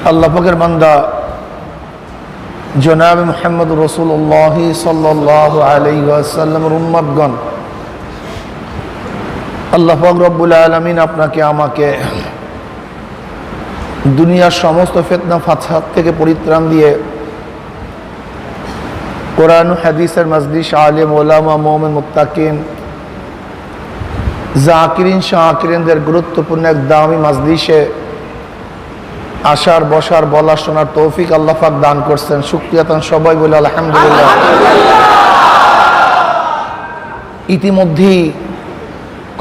আল্লাহ পাকের বান্দা জনাব মুহাম্মদ রাসূলুল্লাহ সাল্লাল্লাহু আলাইহি ওয়াসাল্লামের উম্মতগণ, আল্লাহ পাক রব্বুল আলামিন আপনাকে আমাকে দুনিয়ার সমস্ত ফিতনা ফাসাদ থেকে পরিত্রাণ দিয়ে কোরআন ও হাদিসের মজলিস, আলেম ওলামা, মুমিন, মুত্তাকিন, জাকিরিন, শাকিরিনদের গুরুত্বপূর্ণ এক দামি মজলিসে আসার, বসার, বলার, শোনার তৌফিক আল্লাহ পাক দান করছেন। শুকরিয়া তান সবাই বলে আলহামদুলিল্লাহ। ইতিমধ্যেই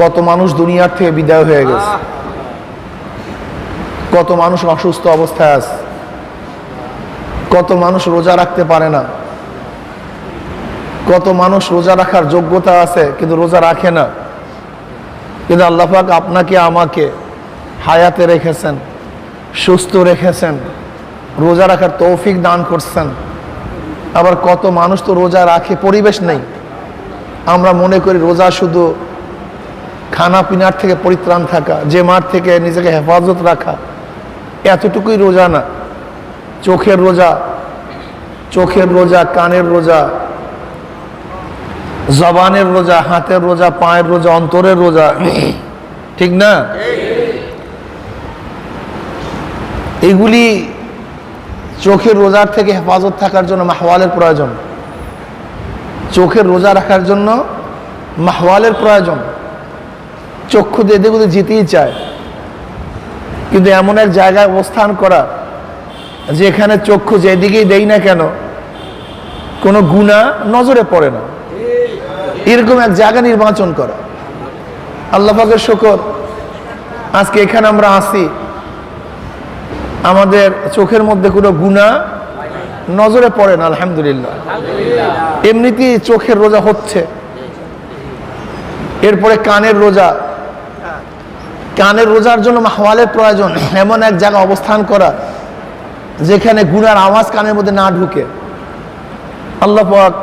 কত মানুষ দুনিয়ার থেকে বিদায় হয়ে গেছে, কত মানুষ অসুস্থ অবস্থায় আছে, কত মানুষ রোজা রাখতে পারে না, কত মানুষ রোজা রাখার যোগ্যতা আছে কিন্তু রোজা রাখে না। কিন্তু আল্লাহ পাক আপনাকে আমাকে হায়াতে রেখেছেন, সুস্থ রেখেছেন, রোজা রাখার তৌফিক দান করছেন। আবার কত মানুষ তো রোজা রাখে, পরিবেশ নেই। আমরা মনে করি রোজা শুধু খানা পিনার থেকে পরিত্রাণ থাকা, জেমার থেকে নিজেকে হেফাজত রাখা, এতটুকুই রোজা না। চোখের রোজা, চোখের রোজা, কানের রোজা, জবানের রোজা, হাতের রোজা, পায়ের রোজা, অন্তরের রোজা, ঠিক না? এগুলি চোখের রোজার থেকে হেফাজত থাকার জন্য মাহওয়ালের প্রয়োজন। চোখের রোজা রাখার জন্য মাহওয়ালের প্রয়োজন। চক্ষু দিয়ে এদিকে যেতেই চায়, কিন্তু এমন এক জায়গায় অবস্থান করা যেখানে চক্ষু যেদিকেই দেই না কেন কোনো গুনাহ নজরে পড়ে না, এরকম এক জায়গা নির্বাচন করা। আল্লাহ পাকের শুকর, আজকে এখানে আমরা আসি, আমাদের চোখের মধ্যে কোনো গুনাহ নজরে পড়ে না, আলহামদুলিল্লাহ। এমনিতেই চোখের রোজা হচ্ছে। এরপরে কানের রোজা, কানের রোজার জন্য মাহওয়ালের প্রয়োজন। এমন এক জায়গা অবস্থান করা যেখানে গুনার আওয়াজ কানের মধ্যে না ঢুকে। আল্লাহ পাক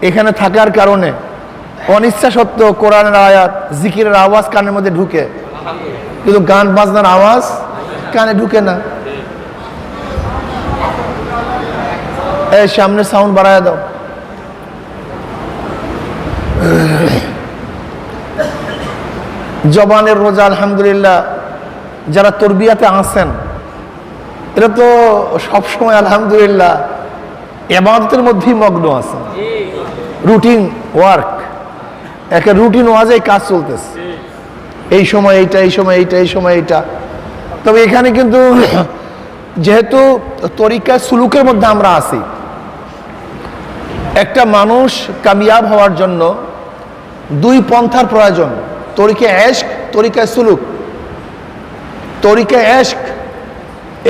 এখানে থাকার কারণে অনিচ্ছা সত্ত্বেও কোরআনের আয়াত, জিকিরের আওয়াজ কানের মধ্যে ঢুকে, কিন্তু গান বাজনার আওয়াজ কানে ঢুকে না। এই সামনে সাউন্ড বাড়ায় দাও। জবানের রোজা, আলহামদুলিল্লাহ, যারা তরবিয়াতে আসেন এরা তো সবসময় আলহামদুলিল্লাহ ইবাদতের মধ্যেই মগ্ন আছে। রুটিন ওয়ার্ক, একটা রুটিন ওয়াজে কাজ চলতেছে, এই সময় এইটা, এই সময় এইটা, এই সময় এইটা। তবে এখানে কিন্তু যেহেতু তরিকা সুলুকের মধ্যে আমরা আছি, একটা মানুষ কামিয়াব হওয়ার জন্য দুই পন্থার প্রয়োজন, তরিকা এশক, তরিকা সুলুক। তরিকা এশক,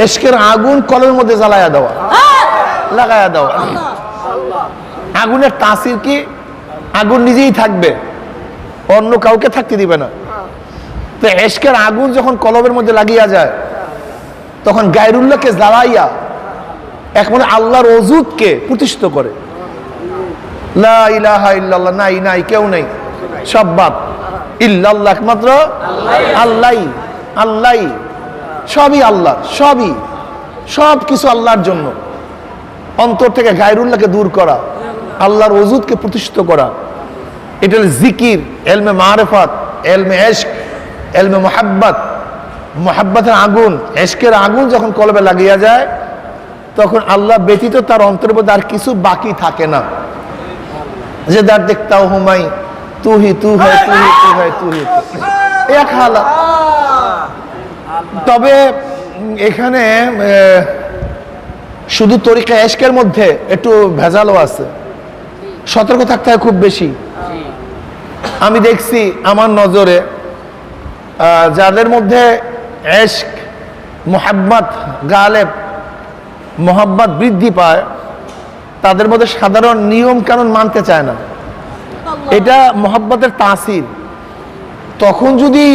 এশকের আগুন কলের মধ্যে জ্বালায়া দেওয়া, লাগায়া দেওয়া। আগুনের তাসির কি? আগুন নিজেই থাকবে, অন্য কাউকে থাকতে দিবে না। তো এশকের আগুন যখন কলবের মধ্যে লাগিয়া যায়, তখন গায়রুল্লাহকে জ্বালাইয়া একমাত্র আল্লাহর ওজুদকে প্রতিষ্ঠিত করে। লা ইলাহা ইল্লাল্লাহ, নাই নাই, কেউ নেই, সব বাদ। ইল্লাল্লাহ, একমাত্র আল্লাহ, আল্লাহ, সবই আল্লাহ, সবই, সব কিছু আল্লাহর জন্য। অন্তর থেকে গায়রুল্লাহকে দূর করা, আল্লাহর ওজুদকে প্রতিষ্ঠিত করা, এটা জিকির, এলমে মারিফাত, এলমে এশক, এলমে মুহাব্বত। মুহাব্বতের আগুন, এশকের আগুন যখন কলবে লাগিয়া যায়, তখন আল্লাহ ব্যতীত তার অন্তরের মধ্যে আর কিছু বাকি থাকে না। যে দার দেখতাও হুমাই, তু হি তু হয়, তু হি তু হয়, তু হি এক হালাত। তবে এখানে শুধু তরিকা এশকের মধ্যে একটু ভেজালও আছে, সতর্ক থাকতে হয় খুব বেশি। আমি দেখছি আমার নজরে যাদের মধ্যে এশক, মুহাব্বত গালেব, মোহাব্বত বৃদ্ধি পায়, তাদের মধ্যে সাধারণ নিয়ম কানুন মানতে চায় না। এটা মোহাব্বতের তাসির। তখন যদি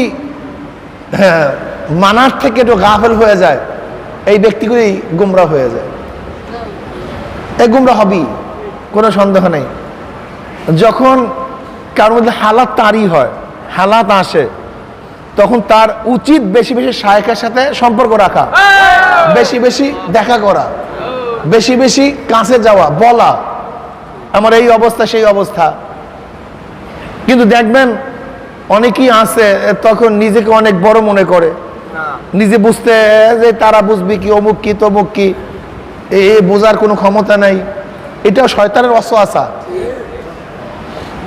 মানার থেকে একটু গাফেল হয়ে যায়, এই ব্যক্তিগুলি গুমরা হয়ে যায়। এই গুমরা হবেই, কোনো সন্দেহ নেই। যখন কারোর মধ্যে হালাত তারি হয়, হালাত আসে, তখন তার উচিত বেশি বেশি শায়েখের সাথে সম্পর্ক রাখা, বেশি বেশি দেখা করা, বেশি বেশি কাছে যাওয়া, বলা আমার এই অবস্থা সেই অবস্থা। কিন্তু দেখবেন অনেকেই আছে তখন নিজেকে অনেক বড় মনে করে, নিজে বুঝতে যে তারা বুঝবি কি, অমুক কি তমুক কি, এ বোঝার কোনো ক্ষমতা নাই। এটাও শয়তানের ওয়াসওয়াসা,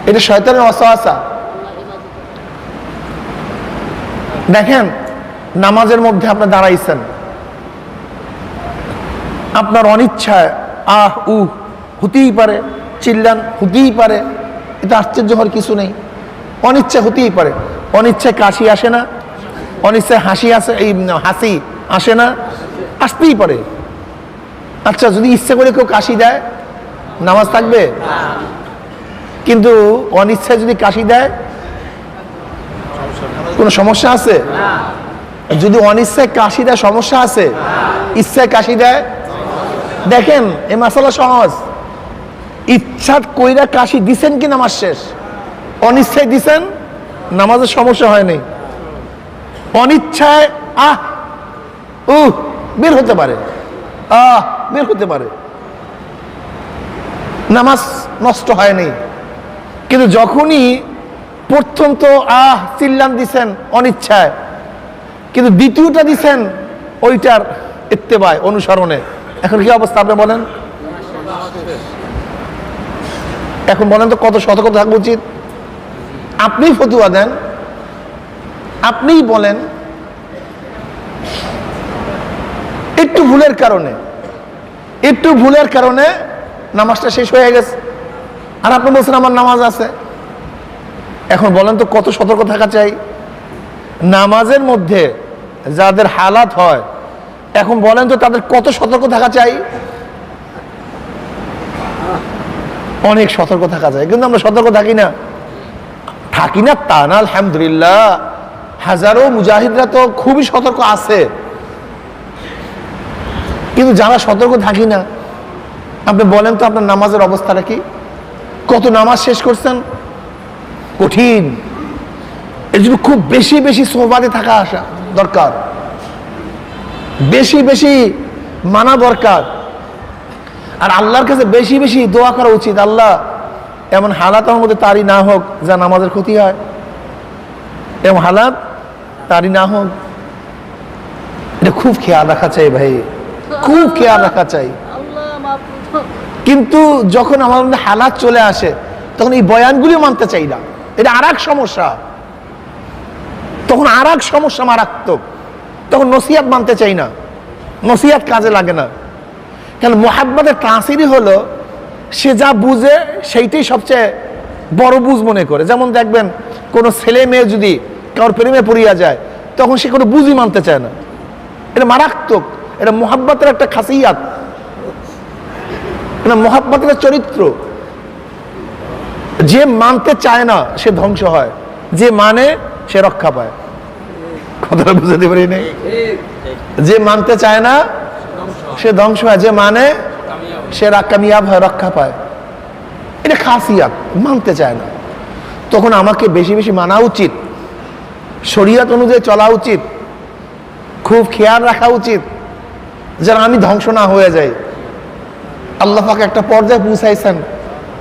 এটা শয়তানের ওয়াসওয়াসা। দেখেন নামাজের মধ্যে আপনি দাঁড়াইছেন, আপনার অনিচ্ছায় আহ উ হতেই পারে, চিল্লান হতেই পারে, এটা আশ্চর্য হওয়ার কিছু নেই। অনিচ্ছা হতেই পারে, অনিচ্ছায় কাশি আসে না, অনিচ্ছায় হাসি আসে, এই হাসি আসে না, আসতেই পারে। আচ্ছা যদি ইচ্ছে করে কেউ কাশি দেয় নামাজ থাকবে? কিন্তু অনিচ্ছায় যদি কাশি দেয় কোনো সমস্যা আছে? যদি অনিচ্ছায় কাশি দেয় সমস্যা আছে? ইচ্ছায় কাশি দেয়, দেখেন এই মাসালা সহজ। ইচ্ছা কইরা কাশি দিছেন কি নামাজ শেষ, অনিচ্ছায় দিছেন নামাজের সমস্যা হয়নি। অনিচ্ছায় আহ বের হতে পারে, বের হতে পারে, নামাজ নষ্ট হয়নি। কিন্তু যখনই প্রথম তো চিল্লান দিছেন অনিচ্ছায়, কিন্তু দ্বিতীয়টা দিছেন ওইটার ইত্তেবায় অনুসরণে, এখন কি অবস্থা আপনি বলেন? এখন বলেন তো কত সতর্ক থাকা উচিত? আপনিই ফতুয়া দেন, আপনিই বলেন একটু ভুলের কারণে নামাজটা শেষ হয়ে গেছে, আর আপনি বলছেন আমার নামাজ আছে। এখন বলেন তো কত সতর্ক থাকা চাই নামাজের মধ্যে যাদের হালাত হয়, এখন বলেন তো তাদের কত সতর্ক থাকা চাই? অনেক সতর্ক থাকা যায়, কিন্তু আমরা সতর্ক থাকি না তা না। আলহামদুলিল্লাহ হাজারো মুজাহিদরা তো খুবই সতর্ক আছে, কিন্তু যারা সতর্ক থাকি না, আপনি বলেন তো আপনার নামাজের অবস্থাটা কি? কত নামাজ শেষ করছেন? কঠিন। এর জন্য খুব বেশি বেশি সোহবাতে থাকা আসা দরকার, বেশি বেশি মানা দরকার, আর আল্লাহর কাছে বেশি বেশি দোয়া করা উচিত। আল্লাহ এমন হালাত আমার মধ্যে তারই না হোক যা নামাজের ক্ষতি হয়, এমন হালাত তারই না হোক। এটা খুব খেয়াল রাখা চাই ভাই, খুব খেয়াল রাখা চাই। কিন্তু যখন আমার মধ্যে হালাত চলে আসে তখন এই বয়ানগুলিও মানতে চাই না, এটা আর এক সমস্যা। তখন আর এক সমস্যা মারাত্মক, তখন নসিহাত মানতে চাই না, নসিহাত কাজে লাগে না। কারণ মুহাব্বতের তাসিরই হলো সে যা বুঝে সেইটাই সবচেয়ে বড় বুঝ মনে করে। যেমন দেখবেন কোনো ছেলে মেয়ে যদি কারোর প্রেমে পড়িয়া যায় তখন সে কোনো বুঝই মানতে চায় না, এটা মারাত্মক। এটা মুহাব্বতের একটা খাসিয়াত, এটা মুহাব্বতের চরিত্র। যে মানতে চায় না সে ধ্বংস হয়, যে মানে সে রক্ষা পায়। কথাটা বুঝতে পারি নাই? যে মানতে চায় না সে ধ্বংস হয়, যে মানে সে কামিয়াব হয়, রক্ষা পায়। এটা খাসিয়াত, মানতে চায় না। তখন আমাকে বেশি বেশি মানা উচিত, শরীয়ত অনুযায়ী চলা উচিত, খুব খেয়াল রাখা উচিত যেন আমি ধ্বংস না হয়ে যাই। আল্লাহ পাক একটা পর্যায়ে পৌঁছাইছেন,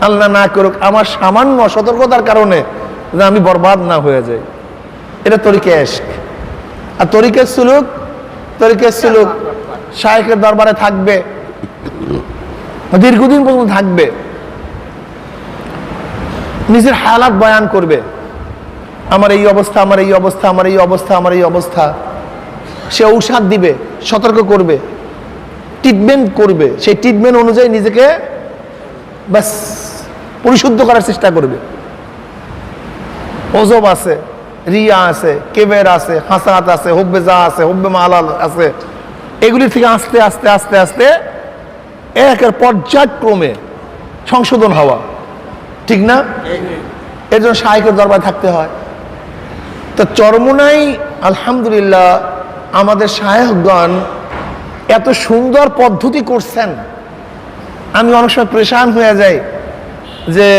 আল্লাহ না করুক আমার সামান্য সতর্কতার কারণে যেন আমি বরবাদ না হয়ে যাই। এটা তরিকে ইশক। আর তরিকে সুলুক শায়েখের দরবারে থাকবে, দীর্ঘদিন পর্যন্ত থাকবে, নিজের হালাত বয়ান করবে, আমার এই অবস্থা, আমার এই অবস্থা, আমার এই অবস্থা, আমার এই অবস্থা। সে ঔষধ দিবে, সতর্ক করবে, ট্রিটমেন্ট করবে, সেই ট্রিটমেন্ট অনুযায়ী নিজেকে বাস পরিশুদ্ধ করার চেষ্টা করবে। ওজব আছে, রিয়া আছে, কেবের আছে, হাসাত আছে, হুব্বে যা আছে, হুব্বে মালাল আছে, এগুলি থেকে আস্তে আস্তে আস্তে আস্তে একের পর্যায়ক্রমে সংশোধন হওয়া, ঠিক না? এর জন্য শায়েখের দরবারে থাকতে হয়। তো চরমোনাই আলহামদুলিল্লাহ আমাদের শায়েখগণ এত সুন্দর পদ্ধতি করছেন, আমি অনেক সময় পরেশান হয়ে যাই যে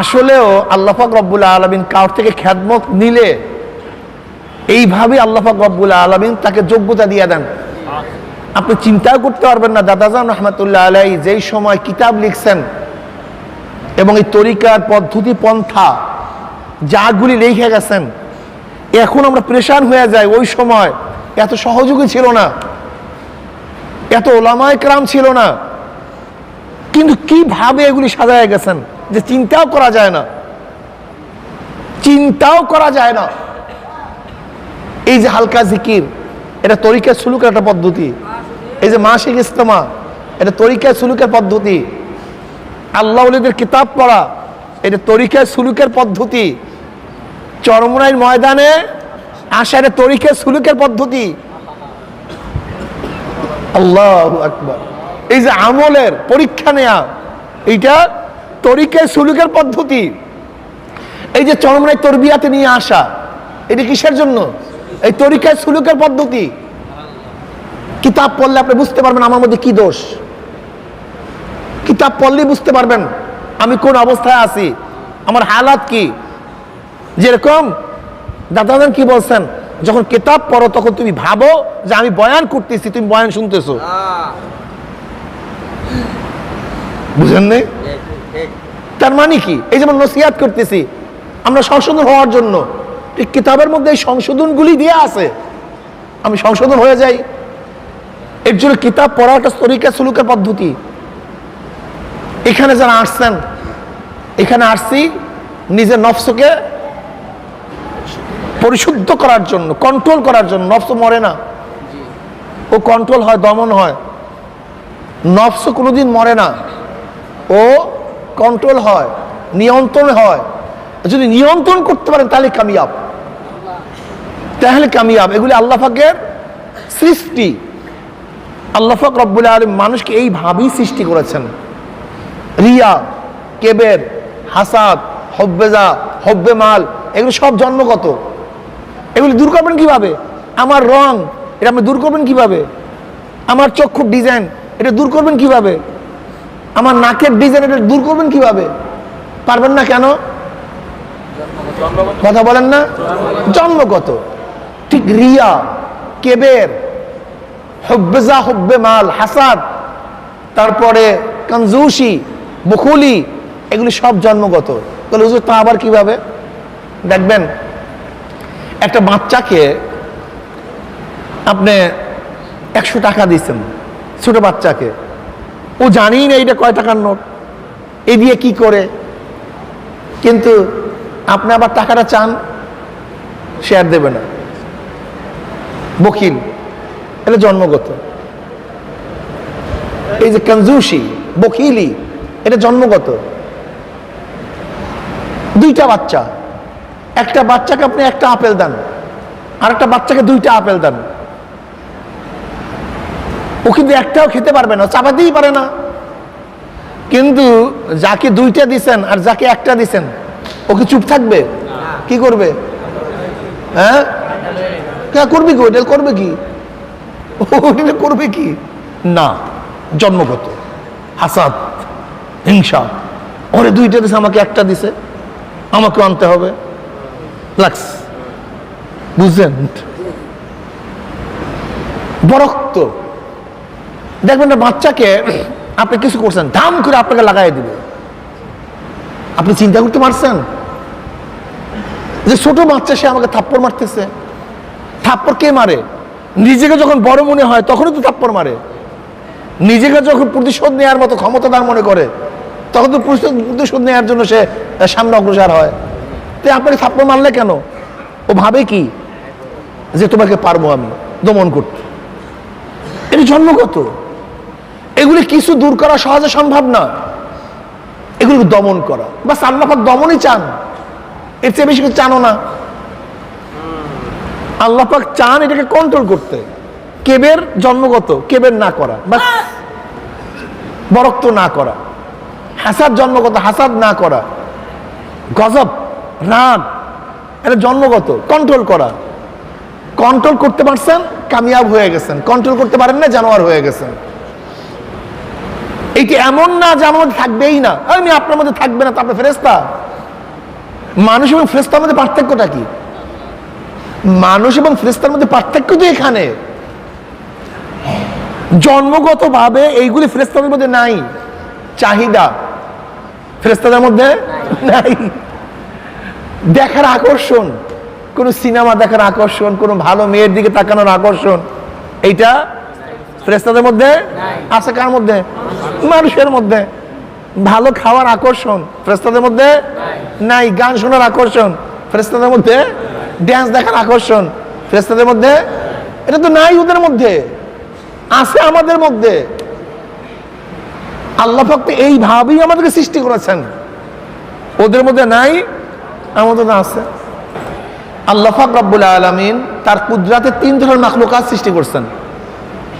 আসলেও আল্লাহ পাক রব্বুল আলামিন কার থেকে খেদমত নিলে এইভাবে আল্লাহ পাক রব্বুল আলামিন তাকে যোগ্যতা দিয়ে দেন। আপনি চিন্তাও করতে পারবেন না দাদাজান রহমাতুল্লাহ আলাইহি যেই সময় কিতাব লিখছেন এবং এই তরিকার পদ্ধতি পন্থা যাগুলি লিখে গেছেন, এখন আমরা প্রেশান হয়ে যাই। ওই সময় এত সহযোগী ছিল না, এত ওলামায়ে কেরাম ছিল না, কিন্তু কিভাবে এগুলি সাজায় গেছেন যে চিন্তাও করা যায় না, চিন্তাও করা যায় না। এই যে হালকা জিকির, এটা তরিকা সুলুকের একটা পদ্ধতি। এই যে মাসিক ইজতেমা, এটা তরিকা সুলুকের পদ্ধতি। আল্লাহ ওলিদের কিতাব পড়া, এটা তরিকা সুলুকের পদ্ধতি। চরমোনাইর ময়দানে আসা, এটা তরিকা সুলুকের পদ্ধতি। আল্লাহু আকবার। এই যে আমলের পরীক্ষা নেয়া, এইটা তরিকা সুলুকের পদ্ধতি। এই যে চরমোনাই তরবিয়াতে নিয়ে আসা, এটা কিসের জন্য? এই তরিকা সুলুকের পদ্ধতি। কিতাব পড়লে আপনি বুঝতে পারবেন আমার মধ্যে কি দোষ। কিতাব পড়লেই বুঝতে পারবেন আমি কোন অবস্থায় আছি, আমার হালাত কি। যেরকম দাদাজান কি বলছেন, যখন কিতাব পড়ো তখন তুমি ভাবো যে আমি বয়ান করতেছি, তুমি বয়ান শুনতেছো। বুঝেন নাই? তার মানে কি? এই যেমন নসিহত করতেছি আমরা সংশোধন হওয়ার জন্য, ঠিক কিতাবের মধ্যে এই সংশোধনগুলি দিয়ে আছে, আমি সংশোধন হয়ে যাই। এর জন্য কিতাব পড়া একটা তরিকা সুলুকের পদ্ধতি। এখানে যারা আসছেন, এখানে আসছি নিজের নফসকে পরিশুদ্ধ করার জন্য, কন্ট্রোল করার জন্য। নফস মরে না, ও কন্ট্রোল হয়, দমন হয়। নফস কোনোদিন মরে না, ও কন্ট্রোল হয়, নিয়ন্ত্রণ হয়। যদি নিয়ন্ত্রণ করতে পারেন তাহলে কামিয়াব, তাহলে কামিয়াব। এগুলি আল্লাহ পাকের সৃষ্টি। আল্লাহ পাক রব্বুল আলামিন মানুষকে এইভাবেই সৃষ্টি করেছেন। রিয়া, কেবের, হাসাদ, হব্বেজা, হব্বে মাল, এগুলো সব জন্মগত। এগুলি দূর করবেন কিভাবে? আমার রং, এটা আপনি দূর করবেন কিভাবে? আমার চক্ষুর ডিজাইন, এটা দূর করবেন কিভাবে? আমার নাকের ডিজাইন, এটা দূর করবেন কিভাবে? পারবেন না কেন? কথা বলেন না? জন্মগত। ঠিক রিয়া, কেবের, হব্বেজা, হব্বে মাল, হাসাদ, তারপরে কনজুসি, বুখুলি, এগুলি সব জন্মগত। তাহলে হুজুর তা আবার কিভাবে? দেখবেন একটা বাচ্চাকে আপনি 100 টাকা দিচ্ছেন, ছোট বাচ্চাকে, ও জানি না এইটা কয় টাকার নোট, এই দিয়ে কি করে, কিন্তু আপনি আবার টাকাটা চান, সে আর দেবে না, বকিল। এটা জন্মগত। এই যে কনজুসি, বকিলি, এটা জন্মগত। দুইটা বাচ্চা, একটা বাচ্চাকে আপনি একটা আপেল দেন, আর একটা বাচ্চাকে 2টা আপেল দেন, ও কিন্তু একটাও খেতে পারবে না, চাপাতেই পারে না। কিন্তু যাকে 2টা দিছেন আর যাকে একটা দিছেন, ও কি চুপ থাকবে? কি করবে? হ্যাঁ, করবে কি? ওটা করবে কি? ওটা করবে কি না? জন্মগত। হাসাদ, হিংসা, ওরে 2টা দিছে, আমাকে একটা দিছে, আমাকে আনতে হবে, লাগস। বুঝলেন? বরক্ত। দেখবেন না বাচ্চাকে আপনি কিছু করছেন, ধাম করে আপনাকে লাগাই দিবে। আপনি চিন্তা করতে পারছেন যে ছোট বাচ্চা সে আমাকে থাপ্পড় মারতেছে? থাপ্পড় কে মারে? নিজেকে যখন বড় মনে হয় তখনই তো থাপ্পড় মারে। নিজেকে যখন প্রতিশোধ নেওয়ার মতো ক্ষমতাদার মনে করে তখন তো প্রতিশোধ নেওয়ার জন্য সে সামনে অগ্রসর হয়। তো আপনাকে থাপ্পড় মারলে কেন? ও ভাবে কি যে তোমাকে পারবো আমি দমন করতে। এটা জন্মগত। এগুলি কিছু দূর করা সহজে সম্ভব না, এগুলি দমন করা। বাস আল্লাহ পাক দমনই চান, এর চেয়ে বেশি কিছু চানো না। আল্লাহ পাক চান এটাকে কন্ট্রোল করতে। কেবের জন্মগত, কেবের না করা, বাস। বরক্ত না করা। হাসাদ জন্মগত, হাসাদ না করা। গজব, রাগ, এটা জন্মগত, কন্ট্রোল করা। কন্ট্রোল করতে পারছেন, কামিয়াব হয়ে গেছেন। কন্ট্রোল করতে পারেন না, জানোয়ার হয়ে গেছেন। এইটা এমন না যে আমার মধ্যে থাকবেই না, আমি আপনার মধ্যে থাকবে না, তা আপনি ফেরেশতা। মানুষ এবং ফেরেশতার মধ্যে পার্থক্যটা কি? মানুষ এবং ফেরেশতার মধ্যে পার্থক্য তো এখানে। জন্মগতভাবে এইগুলি ফেরেশতাদের মধ্যে নাই। চাহিদা ফেরেশতাদের মধ্যে নাই। দেখার আকর্ষণ, কোন সিনেমা দেখার আকর্ষণ, কোন ভালো মেয়ের দিকে তাকানোর আকর্ষণ, এইটা ফেরেশতাদের মধ্যে আছে। কার মধ্যে? মানুষের মধ্যে। ভালো খাওয়ার আকর্ষণ ফেরেশতাদের মধ্যে নাই। গান শোনার আকর্ষণ ফেরেশতাদের মধ্যে, ড্যান্স দেখার আকর্ষণ ফেরেশতাদের মধ্যে, এটা তো নাই ওদের মধ্যে, আছে আমাদের মধ্যে। আল্লাহ পাক এইভাবেই আমাদেরকে সৃষ্টি করেছেন, ওদের মধ্যে নাই, আমাদের মধ্যে আছে। আল্লাহ পাক রব্বুল আলামিন তার কুদরতে 3 ধরনের মাখলুকাত সৃষ্টি করছেন।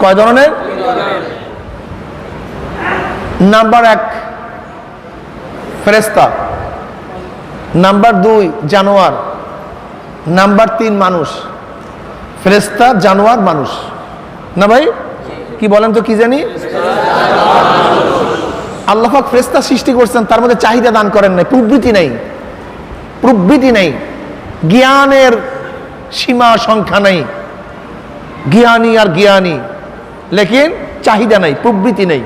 কয় ধরনের? নাম্বার 1 ফেরেশতা, নাম্বার 2 জানোয়ার, নাম্বার 3 মানুষ। ফেরেশতা, জানোয়ার, মানুষ। না ভাই কি বলেন তো, কি জানি? আল্লাহ পাক ফেরেশতা সৃষ্টি করছেন, তার মধ্যে চাহিদা দান করেন নাই, প্রবৃত্তি নাই, প্রবৃত্তি নাই, জ্ঞানের সীমা সংখ্যা নাই, জ্ঞানী আর জ্ঞানী, লেকিন চাহিদা নাই, প্রবৃত্তি নেই।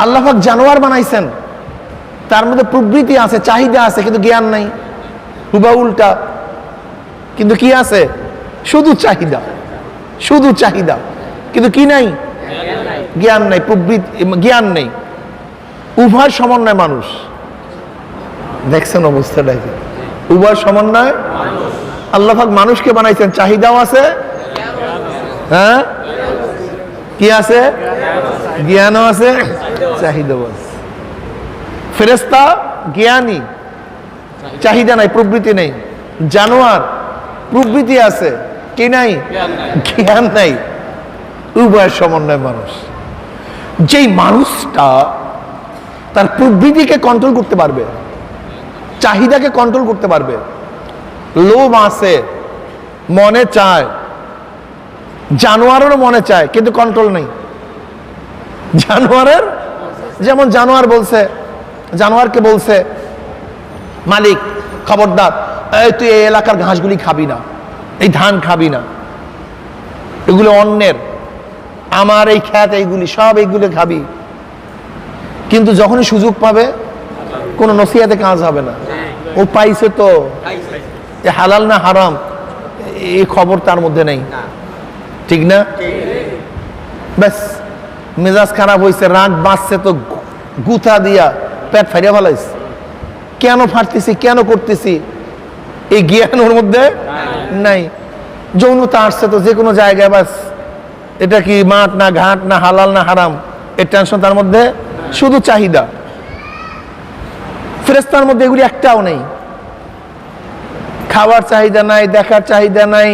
আল্লাহ পাক জানোয়ার বানাইছেন, তার মধ্যে প্রবৃত্তি আছে, চাহিদা আছে, কিন্তু জ্ঞান নাই, হুবা উল্টা। কিন্তু কি আছে? শুধু চাহিদা, শুধু চাহিদা, কিন্তু কি নাই? জ্ঞান নাই, প্রবৃত্তি, জ্ঞান নেই। উভয় সমন্বয় মানুষ। দেখছেন অবস্থাটা? উভয় সমন্বয় আল্লাহ পাক মানুষকে বানাইছেন, চাহিদাও আছে, হ্যাঁ, কি আছে? জ্ঞানও আছে, চাহিদাও আছে। ফেরেশতা জ্ঞানী, চাহিদা নাই, প্রবৃত্তি নেই। জানোয়ার প্রবৃত্তি আছে, কি নাই? জ্ঞান নাই। উভয় সমন্বয় মানুষ। যেই মানুষটা তার প্রবৃত্তিকে কন্ট্রোল করতে পারবে, চাহিদাকে কন্ট্রোল করতে পারবে, লোভ আছে, মনে চায়, জানোয়ারেরও মনে চায়, কিন্তু কন্ট্রোল নেই জানোয়ারের। যেমন জানোয়ার বলছে, জানোয়ারকে বলছে মালিক, খবরদার, এই তুই এই এলাকার ঘাসগুলি খাবি না, এই ধান খাবি না, এগুলো অন্যের, আমার এই খ্যাত, এইগুলি সব এইগুলো খাবি। কিন্তু যখনই সুযোগ পাবে কোনো নসিহাতে কাজ হবে না, ও পাইছে তো, হালাল না হারাম এই খবর তার মধ্যে নেই, ঠিক না? ব্যাস মেজাজ খারাপ হয়েছে, রাগ বাঁচছে তো গুথা দিয়া পেট ফাইয়া ফেলাইছে। কেন ফাটতেছি, কেন করতেছি, এই জ্ঞান ওর মধ্যে নাই। যৌনতা আসছে তো যে কোনো জায়গায়, বাস এটা কি মাঠ না ঘাট না হালাল না হারাম, এর টেনশন তার মধ্যে, শুধু চাহিদা। ফেরেশতার মধ্যে এগুলি একটাও নেই। খাওয়ার চাহিদা নাই, দেখার চাহিদা নাই,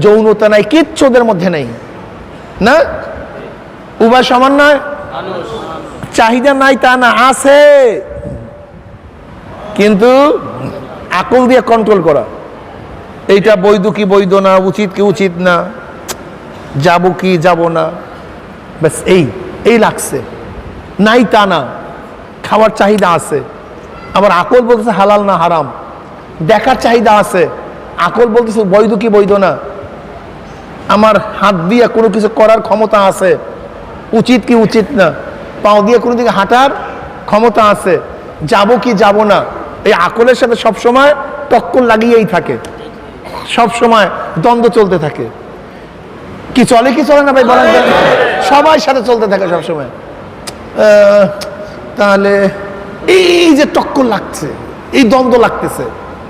যৌনতা নাই, কিচ্ছু ওদের মধ্যে নেই না। উভয় সমন্বয়। চাহিদা নাই তা না, আছে, কিন্তু আকল দিয়ে কন্ট্রোল করা, এইটা বৈধ কি বৈধ না, উচিত কি উচিত না, যাব কি যাব না, ব্যাস এই লাগছে। নাই তা না, খাওয়ার চাহিদা আছে, আবার আকল বলতেছে হালাল না হারাম। দেখার চাহিদা আছে, আকল বলতেছে বৈধ কি বৈধ না। আমার হাত দিয়ে কোনো কিছু করার ক্ষমতা আছে, উচিত কি উচিত না। পাও দিয়ে কোনো দিকে হাঁটার ক্ষমতা আছে, যাব কি যাব না। এই আকলের সাথে সবসময় টক্কর লাগিয়েই থাকে, সবসময় দ্বন্দ্ব চলতে থাকে। কি চলে কি চলে না ভাই বলেন? সবার সাথে চলতে থাকে সবসময়। তাহলে এই যে টক্কর লাগছে, এই দ্বন্দ্ব লাগতেছে,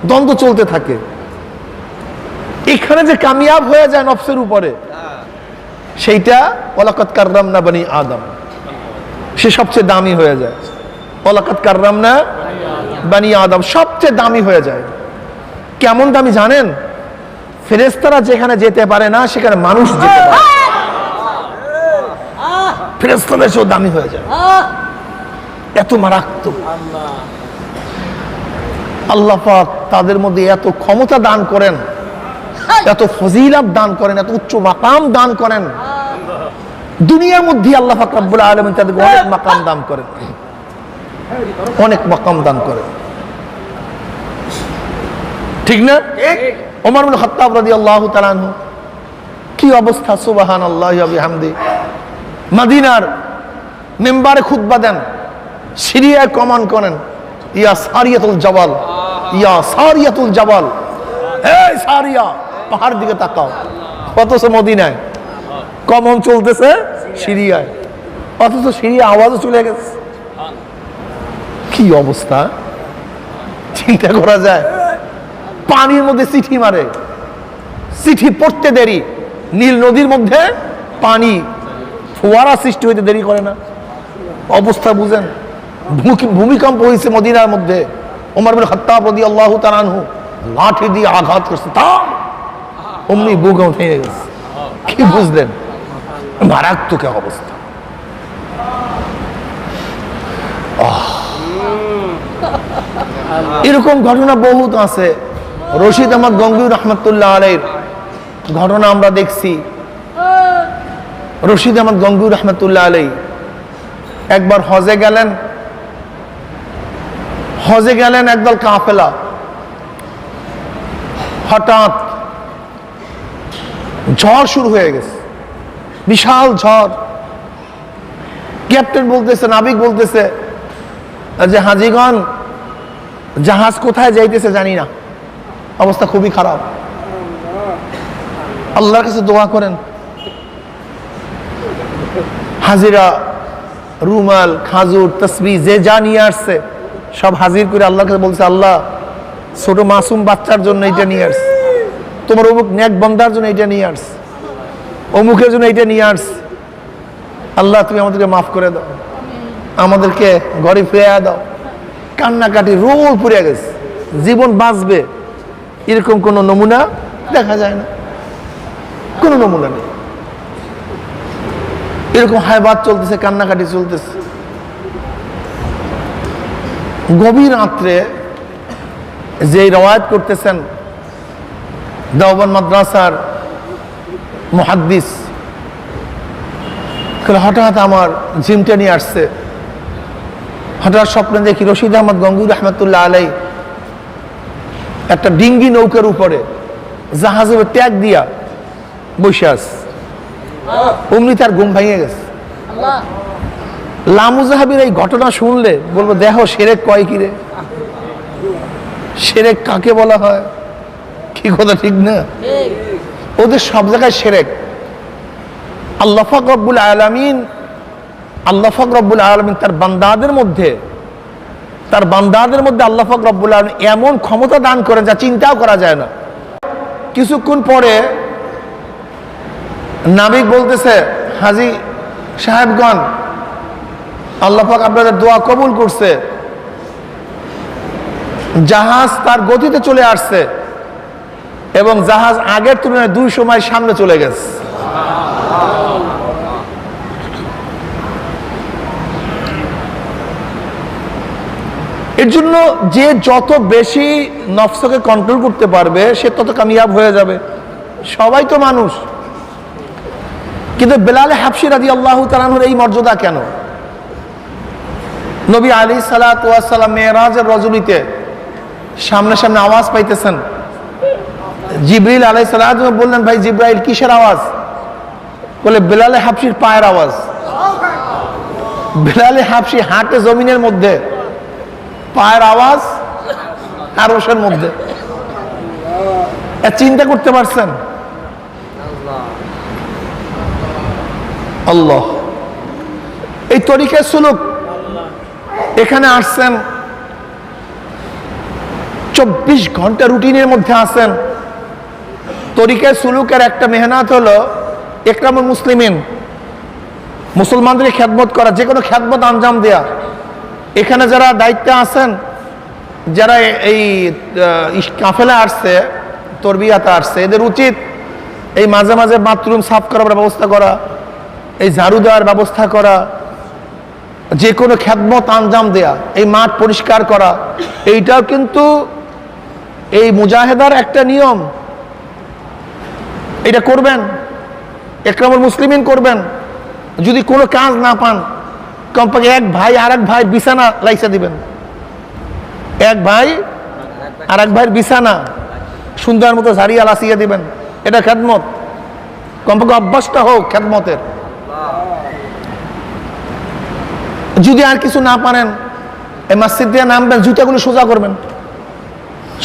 দ্বন্দ্ব চলতে থাকে। এখানে যে কামিয়াব হয়ে যায় নফসের উপরে, সেইটা ওয়ালাকাদ কাররামনা বনি আদম, সে সবচেয়ে দামি হয়ে যায়। ওয়ালাকাদ কাররামনা বনি আদম সবচেয়ে দামি হয়ে যায়। কেমন দামি জানেন? ফেরেশতারা যেখানে যেতে পারে না, সেখানে মানুষ যেতে পারে। ফেরেশতাদের চেয়েও দামি হয়ে যায়, এত মারাত্মক। আল্লাহ পাক তাদের মধ্যে এত ক্ষমতা দান করেন, এত ফজিলত দান করেন, এত উচ্চ মাকাম দান করেন। দুনিয়ার মধ্যে আল্লাহ পাক রব্বুল আলামিন তাদেরকে অনেক মাকাম দান করেন, অনেক মাকাম দান করেন, ঠিক না? ওমর ইবনে খাত্তাব রাদিয়াল্লাহু তাআলা আনহু, কি অবস্থা! সুবহানাল্লাহি ওয়া বিহামদি। মদিনার মিম্বারে খুতবা দেন, সিরিয়ায় কমান করেন, ইয়া সারিয়াতুল জাবাল, ইয়া সারিয়াতুল জাবাল, এই সারিয়া পাহাড় দিকে তাকাও। অথচ মদিনায় কমন চলতেছে সিরিয়ায়, অথচ সিরিয়া আওয়াজও চলে গেছে। কি অবস্থা, চিন্তা করা যায়। পানির মধ্যে চিঠি মারে, চিঠি পড়তে দেরি, নীল নদীর মধ্যে পানি ফোয়ারা সৃষ্টি হইতে দেরি করে না। অবস্থা বুঝেন। ভূমিকম্প হয়েছে মদিনার মধ্যে, ওমর ইবনে খাত্তাব রাদিয়াল্লাহু তাআলা আনহু লাঠি দিয়ে আঘাত করছে, থাম, অমনি বুক উঠে গেছে। কি বুঝলেন? মারাত্মক অবস্থা। এরকম ঘটনা বহুত আছে। রশিদ আহমদ গঙ্গুই রহমতুল্লাহ আলাইহির ঘটনা আমরা দেখছি। রশিদ আহমদ গঙ্গুই রহমতুল্লাহ আলাইহি একবার হজে গেলেন একদল কাফেলা। হঠাৎ ঝড় শুরু হয়ে গেছে, বিশাল ঝড়। ক্যাপ্টেন বলতেছে, নাবিক বলতেছে যে হাজিগণ, জাহাজ কোথায় যাইতেছে জানি না, অবস্থা খুবই খারাপ, আল্লাহর কাছে দোয়া করেন। হাজিরা রুমাল, খাজুর, তসবিহ যে যা নিয়ে আসছে সব হাজির করে আল্লাহর কাছে বলছে, আল্লাহ ছোট মাসুম বাচ্চার জন্য এটা নিয়ে আসছে, তোমার অমুক নেক বন্দার জন্য এটা নিয়ে আসছে, অমুকের জন্য এটা নিয়ে আসছে, আল্লাহ তুমি আমাদেরকে মাফ করে দাও, আমাদেরকে ঘরে ফিরে দাও। কান্নাকাটি রোল পুড়ে গেছে। জীবন বাঁচবে এরকম কোনো নমুনা দেখা যায় না, কোনো নমুনা নেই। এরকম হায়বাত চলতেছে, কান্নাকাটি চলতেছে। গভীর রাত্রে যে রওয়ায়াত করতেছেন দেওবন্দ মাদ্রাসার মুহাদ্দিস, হঠাৎ আমার জিমটা নিয়ে আসছে। হঠাৎ স্বপ্নে দেখি রশিদ আহমদ গঙ্গুই রহমতুল্লাহ আলাইহি একটা ডিঙ্গি নৌকার উপরে জাহাজের ট্যাগ দিয়া বসে আছে। অমনি তার ঘুম ভেঙে গেছে। লামুজাহাবির এই ঘটনা শুনলে বলবো, দেখো শিরক কয় কিরে, শিরক কাকে বলা হয়, কি কথা ঠিক না? ওদের সব জায়গায় শিরক। আল্লাহ পাক রব্বুল আলামিন তার বান্দাদের মধ্যে আল্লাহ পাক রব্বুল আলামিন এমন ক্ষমতা দান করেন যা চিন্তাও করা যায় না। কিছুক্ষণ পরে নাবিক বলতেছে, হাজী সাহেবগণ, আল্লাহ পাক আপনাদের দোয়া কবুল করছে, জাহাজ তার গতিতে চলে আসছে এবং জাহাজ আগের তুলনায় 200 মাইল সামনে চলে গেছে। এর জন্য যে যত বেশি নফসকে কন্ট্রোল করতে পারবে সে তত কামিয়াব হয়ে যাবে। সবাই তো মানুষ, কিন্তু বেলাল হাবশী রাদিয়াল্লাহু তাআলা আনহুর এই মর্যাদা কেন? নবী আলাইহিস সালাতু ওয়াস সালাম মেরাজের রজনীতে সামনে সামনে আওয়াজ পাইতেছেন। জিবরিল আলাইহিস সালাতু বললেন, ভাই জিবরাইল কিসের আওয়াজ? বলে বেলাল হাবশীর পায়ের আওয়াজ। বেলাল হাবশী হাঁটে জমিনের মধ্যে, পায়ের আওয়াজ আরশের মধ্যে। চিন্তা করতে পারছেন? আল্লাহ এই তরিকা সুলুক এখানে আসছেন, 24 ঘন্টা রুটিনের মধ্যে আছেন। তরিকা সুলুকের একটা মেহনত হলো ইকরামুল মুসলিমিন, মুসলমানদের খেদমত করা, যে কোনো খেদমত আঞ্জাম দেয়া। এখানে যারা দায়িত্বে আছেন, যারা এই কাফেলা আসছে, তরবিয়াতে আসছে, এদের উচিত এই মাঝে মাঝে বাথরুম সাফ করার ব্যবস্থা করা, এই ঝাড়ু দেওয়ার ব্যবস্থা করা, যে কোনো খেদমত আঞ্জাম দেয়া, এই মাঠ পরিষ্কার করা। এইটাও কিন্তু এই মুজাহেদার একটা নিয়ম। এটা করবেন, ইকরামুল মুসলিমিন করবেন। যদি কোনো কাজ না পান, কমপক্ষে এক ভাই আর এক ভাই বিছানা লাইসা দিবেন, এক ভাই আর এক ভাইয়ের বিছানা সুন্দর মতো ঝাড়িয়া লাসিয়ে দিবেন, এটা খেদমত। কমপক্ষে অভ্যাসটা হোক খেদমতের। যদি আর কিছু না পারেন, এই মসজিদ দিয়ে নামবেন, জুতাগুলি সোজা করবেন,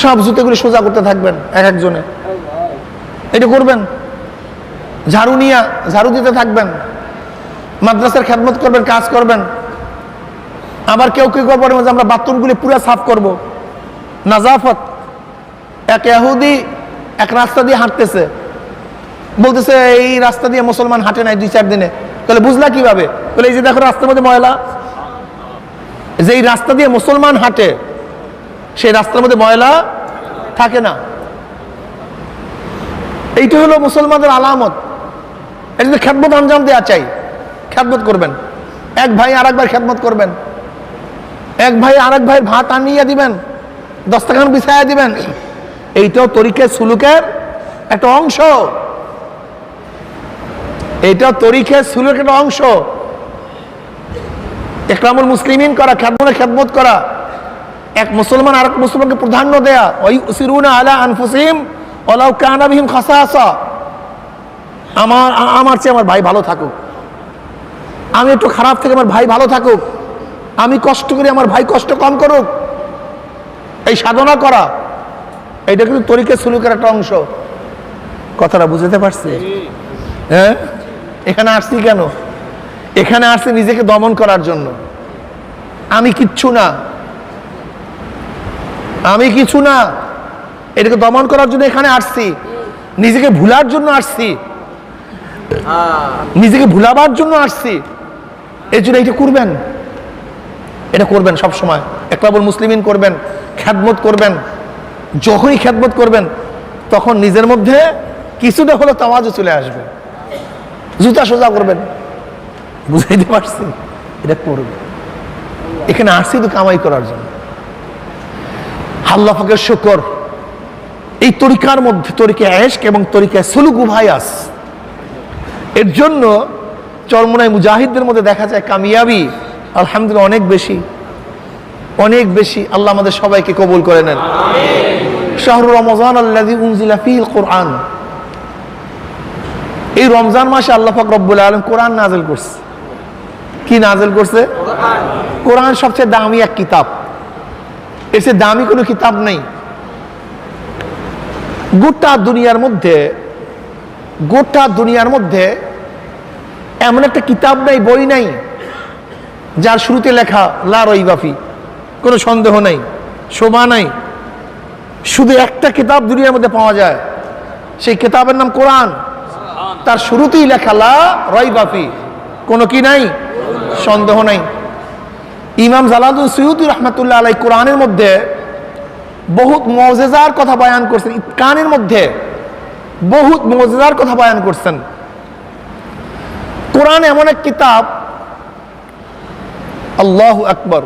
সব জুতাগুলি সোজা করতে থাকবেন এক একজনে, এটা করবেন। ঝাড়ু নিয়ে ঝাড়ু দিতে থাকবেন, মাদ্রাসার খেদমত করবেন, কাজ করবেন। আবার কেউ কেউ করবেন যে আমরা বাথরুমগুলি পুরো সাফ করব, নাজাফত। এক ইহুদি এক রাস্তা দিয়ে হাঁটতেছে, বলতেছে এই রাস্তা দিয়ে মুসলমান হাঁটে নাই 2-4 দিনে। তাহলে বুঝলা কিভাবে? বলে এই যে দেখো রাস্তার মধ্যে ময়লা, যে এই রাস্তা দিয়ে মুসলমান হাঁটে সেই রাস্তার মধ্যে ময়লা থাকে না। এইটা হলো মুসলমানদের আলামত। এই জন্য খেদমত আঞ্জাম দেওয়া চাই, খেদমত করবেন। এক ভাই আর এক ভাই খেদমত করবেন, এক ভাই আর এক ভাইয়ের ভাত আনিয়ে দিবেন, দস্তরখান বিছাইয়া দিবেন। এইটাও তরিকে সুলুকের একটা অংশ, এইটাও তরিকে সুলুকের একটা অংশ। ইকরামুল মুসলিমিন করা, খেদমত করা, এক মুসলমান আরেক মুসলমানকে প্রাধান্য দেয়া। ওই উসিরুনা আলা আনফুসিহিম ওয়ালাউ কানা বিহিম খাসাসা। আমার চেয়ে আমার ভাই ভালো থাকুক, আমি একটু খারাপ থেকে আমার ভাই ভালো থাকুক, আমি কষ্ট করি আমার ভাই কষ্ট কম করুক, এই সাধনা করা, এইটা কিন্তু তরিকে সুলুকের একটা অংশ। কথাটা বুঝতে পারছি? হ্যাঁ, এখানে আসছি কেন? এখানে আসছি নিজেকে দমন করার জন্য। আমি কিচ্ছু না, আমি কিছু না, এটাকে দমন করার জন্য এখানে আসছি। নিজেকে ভুলার জন্য আসছি, নিজেকে ভুলাবার জন্য আসছি। এর জন্য এটা করবেন, এটা করবেন সব সময়। ইকরামুল মুসলিমিন করবেন, খেদমত করবেন। যখনই খেদমত করবেন তখন নিজের মধ্যে কিছুটা হলো তাওয়াজু চলে আসবে, জুতা সোজা করবেন। বুঝাইতে পারছি? এটা করবেন। এখানে আসছি তো কামাই করার জন্য। আল্লাহ পাকের শুকর, এই তরিকার মধ্যে তরিকা ইশক এবং তরিকা সুলুক উভয় আছে। এর জন্য চরমোনাই মুজাহিদদের মধ্যে দেখা যায় কামিয়াবি আলহামদুলিল্লাহ অনেক বেশি, অনেক বেশি। আল্লাহ আমাদের সবাইকে কবুল করে নেন। শাহরু রমজান আল্লাযী উনজিলা ফীহিল কুরআন, এই রমজান মাসে আল্লাহ পাক রব্বুল আলামিন কোরআন নাযিল করছে। কি নাযিল করছে? কোরআন সবচেয়ে দামি এক কিতাব, এর চেয়ে দামি কোনো কিতাব নেই। গোটা দুনিয়ার মধ্যে এমন একটা কিতাব নাই, বই নাই যার শুরুতে লেখা লা রাইবা ফি, কোনো সন্দেহ নাই, শোভা নাই। শুধু একটা কিতাব দুনিয়ার মধ্যে পাওয়া যায়, সেই কিতাবের নাম কোরআন। তার শুরুতেই লেখা লা রাইবা ফি, কোনো কি নাই, সন্দেহ নাই। ইমাম জালালুদ্দিন সুয়ুতী রাহমাতুল্লাহ আলাইহি কোরআনের মধ্যে বহুত মুজিজার কথা বয়ান করছেন, ইতকানের মধ্যে বহুত মুজিজার কথা বয়ান করছেন। কোরআন এমন এক কিতাব, আল্লাহু আকবার,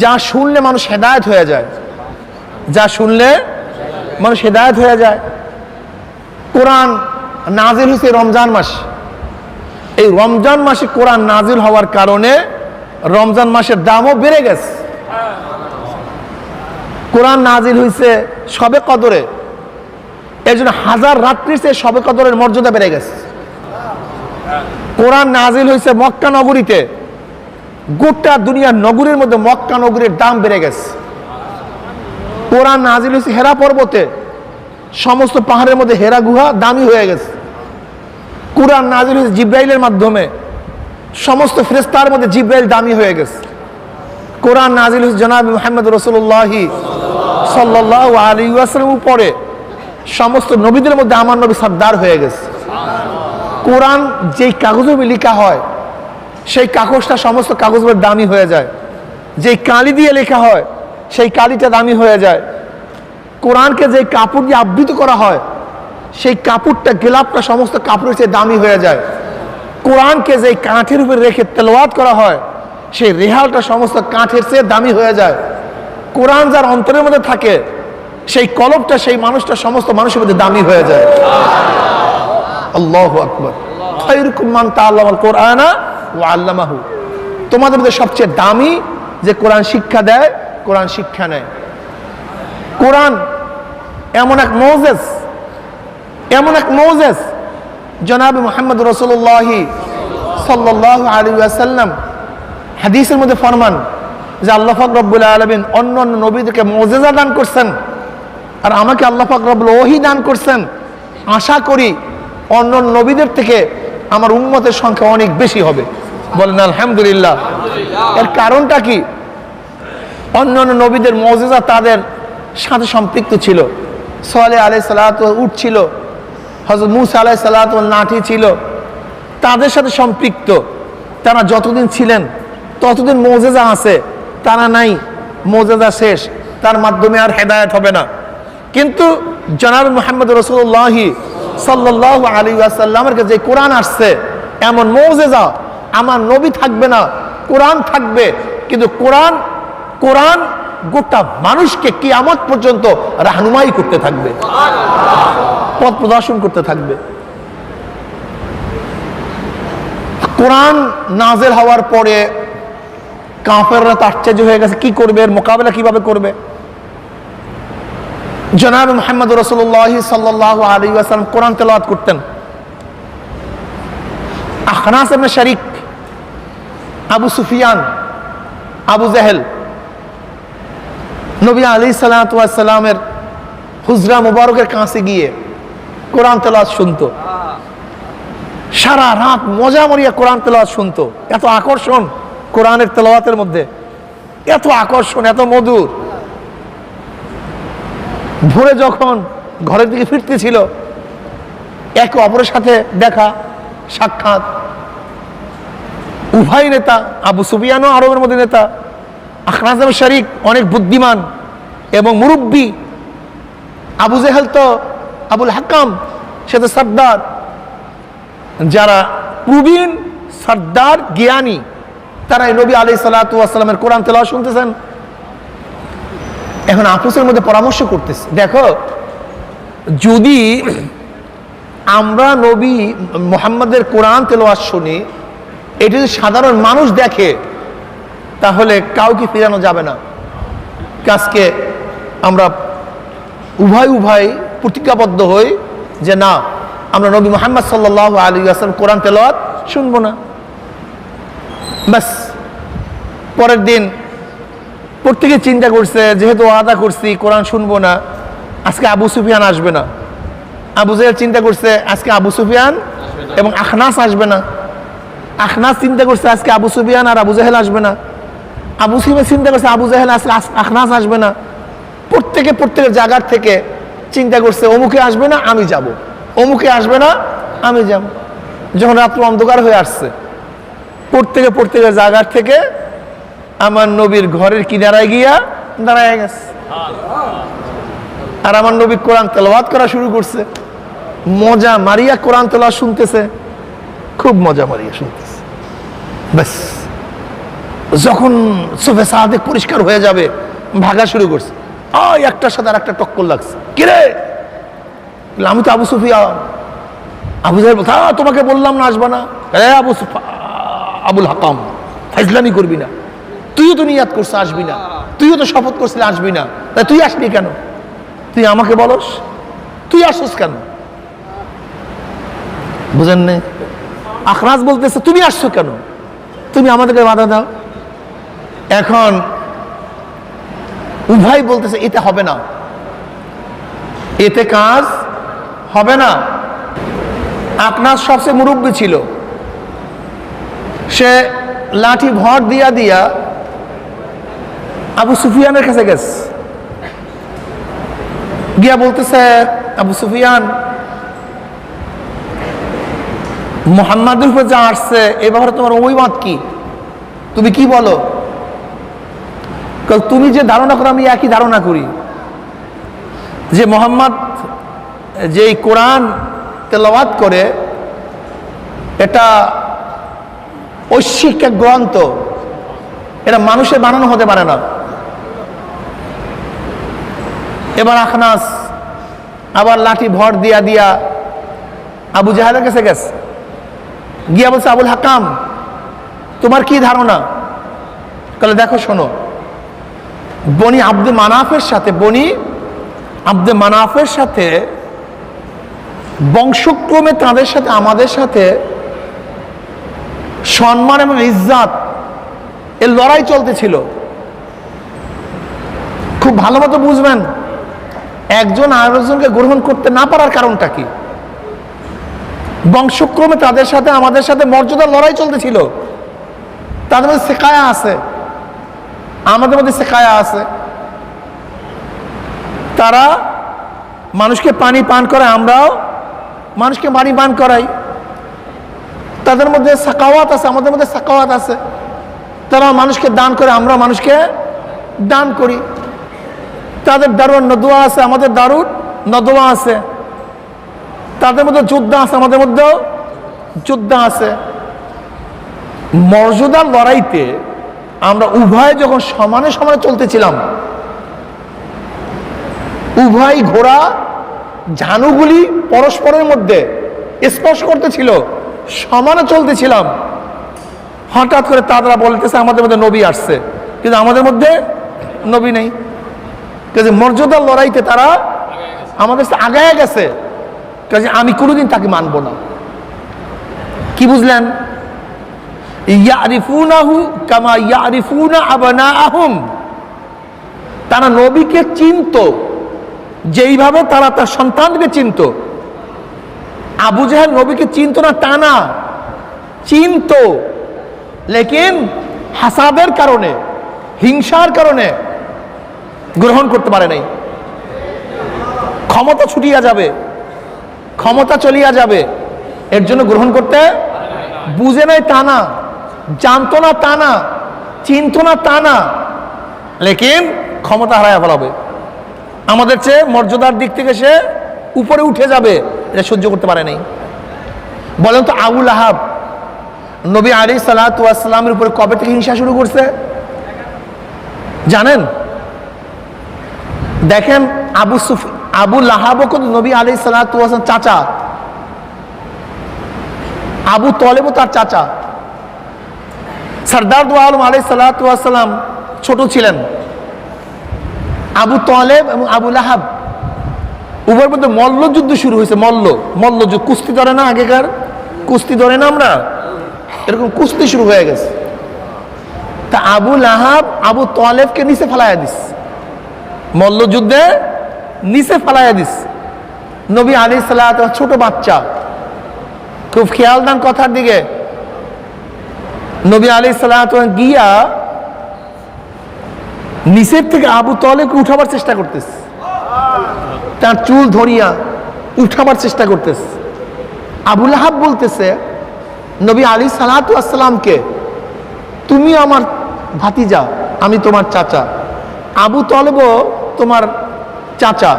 যা শুনলে মানুষ হেদায়েত হয়ে যায়, যা শুনলে মানুষ হেদায়েত হয়ে যায়। কোরআন নাজিল হয়েছে রমজান মাস। এই রমজান মাসে কোরআন নাজিল হওয়ার কারণে রমজান মাসের দামও বেড়ে গেছে। কোরআন নাজিল হয়েছে শবে কদরে, এই জন্য 1000 রাত্রির চেয়ে শবে কদরের মর্যাদা বেড়ে গেছে। কোরআন নাজিল হয়েছে মক্কা নগরীতে, গোটা দুনিয়ার নগরীর মধ্যে মক্কা নগরীর দাম বেড়ে গেছে। কোরআন নাজিল হয়েছে হেরা পর্বতে, সমস্ত পাহাড়ের মধ্যে হেরা গুহা দামি হয়ে গেছে। কোরআন নাজিল হয়েছে জিব্রাইলের মাধ্যমে, সমস্ত ফেরেশতার মধ্যে জিব্রাইল দামি হয়ে গেছে। কোরআন নাজিল হয়েছে জনাব মুহাম্মদ রাসূলুল্লাহ সাল্লাল্লাহু আলাইহি ওয়াসাল্লামের উপরে, সমস্ত নবীদের মধ্যে আমার নবী সর্দার হয়ে গেছে। কোরআন যেই কাগজে লেখা হয় সেই কাগজটা সমস্ত কাগজের দামি হয়ে যায়। যেই কালি দিয়ে লেখা হয় সেই কালিটা দামি হয়ে যায়। কোরআনকে যে কাপড় দিয়ে আবৃত করা হয় সেই কাপড়টা, গেলাপটা সমস্ত কাপড়ের চেয়ে দামি হয়ে যায়। কোরআনকে যে কাঠের উপরে রেখে তেলাওয়াত করা হয় সেই রেহালটা সমস্ত কাঠের চেয়ে দামি হয়ে যায়। কোরআন যার অন্তরের মধ্যে থাকে সেই কলবটা, সেই মানুষটা সমস্ত মানুষের মধ্যে দামি হয়ে যায়। আল্লাহু আকবার। খায়রুকুম মান তাআল্লামাল কুরআনা ওয়া আল্লামাহু, তোমাদের মধ্যে সবচেয়ে দামি যে কোরআন শিক্ষা দেয়, কোরআন শিক্ষা নেয়। কোরআন এমন এক মৌজেজ, এমন এক মৌজেজ জনাব মুহাম্মদ রাসূলুল্লাহ সাল্লাল্লাহু আলাইহি ওয়াসাল্লাম হাদিসের মধ্যে ফরমান যে আল্লাহ পাক রব্বুল আলামিন অন্য অন্য নবীদেরকে মুজিজা দান করছেন, আর আমাকে আল্লাহ পাক রব্বুল ওহী দান করছেন। আশা করি অন্য নবীদের থেকে আমার উম্মতের সংখ্যা অনেক বেশি হবে। বলেন আলহামদুলিল্লাহ। এর কারণটা কি? অন্য অন্য নবীদের মুজিজা তাদের সাথে সম্পৃক্ত ছিল। সালেহ আলাইহিস সালাতু উট ছিল, হযরত মূসা আলাইহিস সালাতু লাঠি ছিল, তাদের সাথে সম্পৃক্ত। তারা যতদিন ছিলেন ততদিন মুজিজা আছে, তারা নাই, মুজিজা শেষ, তার মাধ্যমে আর হেদায়েত হবে না। কিন্তু জনাব মুহাম্মদ রাসূলুল্লাহ সাল্লাল্লাহু আলাইহি ওয়াসাল্লামের কাছে যে কোরআন আসছে, এমন মুজিজা আমার নবী থাকবে না, কোরআন থাকবে। কিন্তু কোরআন কোরআন গোটা মানুষকে কিয়ামত পর্যন্ত রাহনুমাই করতে থাকবে, পথ প্রদর্শন করতে থাকবে। কোরআন নাযিল হওয়ার পরে কাফেররা আশ্চর্য হয়ে গেছে, কি করবে, এর মোকাবেলা কিভাবে করবে? জনাব মুহাম্মদ রাসূলুল্লাহ সাল্লাল্লাহু আলাইহি ওয়াসাল্লাম কোরআন তেলাওয়াত করতেন। আখনাস ইবনে শারিক, আবু সুফিয়ান, আবু জাহেল নবী আলাইহিস সালাতু ওয়াস সালামের হুজরা মুবারকের কাছে গিয়ে কোরআন তেলাওয়াত শুনতো। সারা রাত মজা মরিয়া কোরআন তেলাওয়াত শুনতো। এত আকর্ষণ কোরআনের তেলাওয়াতের মধ্যে, এত আকর্ষণ, এত মধুর। ভোরে যখন ঘরের দিকে ফিরতেছিল, একে অপরের সাথে দেখা সাক্ষাৎ। উভয় নেতা, আবু সুফিয়ানও আরবের মধ্যে নেতা, আখনাস ইবনে শারিক অনেক বুদ্ধিমান এবং মুরব্বী, আবু জেহেল তো আবুল হাকাম, সে তো সর্দার। যারা প্রবীণ সর্দার জ্ঞানী, তারা নবী আলাইহিস সালাতু ওয়াস সালামের কোরআন তেলাওয়াত শুনতেছেন। এখন আপসের মধ্যে পরামর্শ করতেছে, দেখো যদি আমরা নবী মুহাম্মদের কোরআন তেলাওয়াত শুনি, এটা যদি সাধারণ মানুষ দেখে তাহলে কাউকে ফিরানো যাবে না। আজকে আমরা উভয় প্রতিজ্ঞাবদ্ধ হই যে না, আমরা নবী মুহাম্মদ সাল্লাল্লাহু আলাইহি ওয়াসাল্লাম কোরআন তেলাওয়াত শুনবো না। বাস পরের দিন প্রত্যেকে চিন্তা করছে, যেহেতু ওয়াদা করছি কোরআন শুনবো না, আজকে আবু সুফিয়ান আসবে না। আবু জাহেল চিন্তা করছে আজকে আবু সুফিয়ান এবং আখনাস আসবে না। আখনাস চিন্তা করছে আজকে আবু সুফিয়ান আর আবু জাহেল আসবে না। আবু সুফিয়ান চিন্তা করছে আবু জাহেল আসলে আখনাস আসবে না। প্রত্যেকের জায়গার থেকে চিন্তা করছে অমুকে আসবে না, আমি যাব, অমুকে আসবে না, আমি যাব। যখন রাত্র অন্ধকার হয়ে আসছে, প্রত্যেকের জায়গার থেকে আমার নবীর ঘরের কিনারায় গিয়া দাঁড়ায় গেছে। আর আমার নবী কোরআন তেলাওয়াত করা শুরু করছে। মজা মারিয়া কোরআন তেলাওয়াত শুনতেছে, খুব মজা মারিয়া শুনতেছে। ব্যাস যখন সোফে সাহাদে পরিষ্কার হয়ে যাবে, ভাগা শুরু করছে। একটার সাথে আর একটা টক্কর লাগছে। কিরে, আমি তো আবু সুফিয়ান। আবু জাহেল বলছে তোমাকে বললাম না আসবা না। আবুল হাকাম, ফাইজলামি করবি না, তুইও তো নিয়াত করছিস আসবি না, তুইও তো শপথ করছিস আসবি না, তাই তুই আসবি কেন? তুই আমাকে বলস, তুই আসছিস কেন? বুঝেন না? আখনাস বলতেছে তুমি আসছো কেন, তুমি আমাদেরকে বাধা দাও। এখন উভয় বলতেছে এতে হবে না, এতে কাজ হবে না। আখনাস সবচেয়ে মুরব্বী ছিল, সে লাঠি ভর দিয়া আবু সুফিয়ানের কাছে গেছে, গিয়া বলতেছে আবু সুফিয়ান, মুহাম্মাদের উপর যা আসছে এ ব্যাপারে তোমার অভিমত কি? তুমি কি বলো? তুমি যে ধারণা করো আমি একই ধারণা করি, যে মুহাম্মদ যে কোরআন তেলাওয়াত করে এটা ঐশ্বিক এক গ্রন্থ, এটা মানুষের বানানো হতে পারে না। এবার আখনাস আবার লাঠি ভর দিয়া আবু জাহেলের কাছে গেছে, গিয়া বলছে আবুল হাকাম তোমার কি ধারণা? বলে দেখো শোনো, বনি আব্দুল মানাফের সাথে বনি আব্দে মানাফের সাথে বংশক্রমে তাদের সাথে আমাদের সাথে সম্মান এবং ইজ্জত এর লড়াই চলতেছিল। খুব ভালো মতো বুঝবেন, একজন আরেকজনকে গ্রহণ করতে না পারার কারণটা কি। বংশক্রমে তাদের সাথে আমাদের সাথে মর্যাদার লড়াই চলতেছিল। তাদের মধ্যে সেকায়া আছে, আমাদের মধ্যে সেকায়া আছে। তারা মানুষকে পানি পান করায়, আমরাও মানুষকে পানি পান করাই। তাদের মধ্যে সাকাওয়াত আছে, আমাদের মধ্যে সাকাওয়াত আছে। তারা মানুষকে দান করে, আমরা মানুষকে দান করি। তাদের দারুণ নদওয়া আছে, আমাদের দারুণ নদওয়া আছে। তাদের মধ্যে যোদ্ধা আছে, আমাদের মধ্যেও যোদ্ধা আছে। মর্যাদার লড়াইতে আমরা উভয় যখন সমানে সমানে চলতেছিলাম, উভয় ঘোড়া ঝানুগুলি পরস্পরের মধ্যে স্পর্শ করতেছিল, সমানে চলতেছিলাম। হঠাৎ করে তারা বলতেছে আমাদের মধ্যে নবী আসছে, কিন্তু আমাদের মধ্যে নবী নেই। কাজে মর্যাদার লড়াইতে তারা আমাদের সাথে আগায় গেছে। কাজে আমি কোনোদিন তাকে মানব না। কি বুঝলেন? ইয়ারিফুনাহু কামা ইয়ারিফুনা আবনাআহুম। তারা নবীকে চিনত যেইভাবে তারা তার সন্তানকে চিনত। আবু জাহেল নবীকে চিনত না তা না, চিনত, লেকিন হাসাদের কারণে, হিংসার কারণে গ্রহণ করতে পারে নাই। ক্ষমতা ছুটিয়া যাবে, ক্ষমতা চলিয়া যাবে, এর জন্য গ্রহণ করতে বুঝে নাই তা না, জানতো না তা না, চিনত না তা না, লেকিন ক্ষমতা হারায় ফেলাবে। আমাদের চেয়ে মর্যাদার দিক থেকে সে উপরে উঠে যাবে, এটা সহ্য করতে পারে নাই। বলেন তো আবু লাহাব নবী আলাইহিস সালাতু ওয়াস সালামের উপরে কবে থেকে হিংসা শুরু করছে জানেন? দেখেন আবু লাহাবও কিন্তু নবী আলাইহিস সালাতু ওয়াস সালাম চাচা, আবু তলেবও তার চাচা। সরদার দু আলম আলাইহিস সালাতু ওয়াস সালাম ছোট ছিলেন। আবু তলেব এবং আবু লাহাব উভয়ের মধ্যে মল্লযুদ্ধ শুরু হয়েছে। মল্লযুদ্ধ, কুস্তি ধরে না, আগেকার কুস্তি ধরে না আমরা, এরকম কুস্তি শুরু হয়ে গেছে। তা আবু লাহাব আবু তলেবকে নিচে ফেলাইয়া দিস, মল্লযুদ্ধে নিচে ফেলাইয়া দিস। নবী আলাইহিস সালাতু ছোট বাচ্চা, খুব খেয়াল দেন কথার দিকে। নবী আলাইহিস সালাতু গিয়া নিচের থেকে আবু তলেবকে উঠাবার চেষ্টা করতেছে, তার চুল ধরিয়া উঠাবার চেষ্টা করতেছে। আবু লাহাব বলতেছে নবী আলাইহিস সালাতু আসসালামকে, তুমি আমার ভাতিজা, আমি তোমার চাচা, আবু তলেবও তোমার চাচা,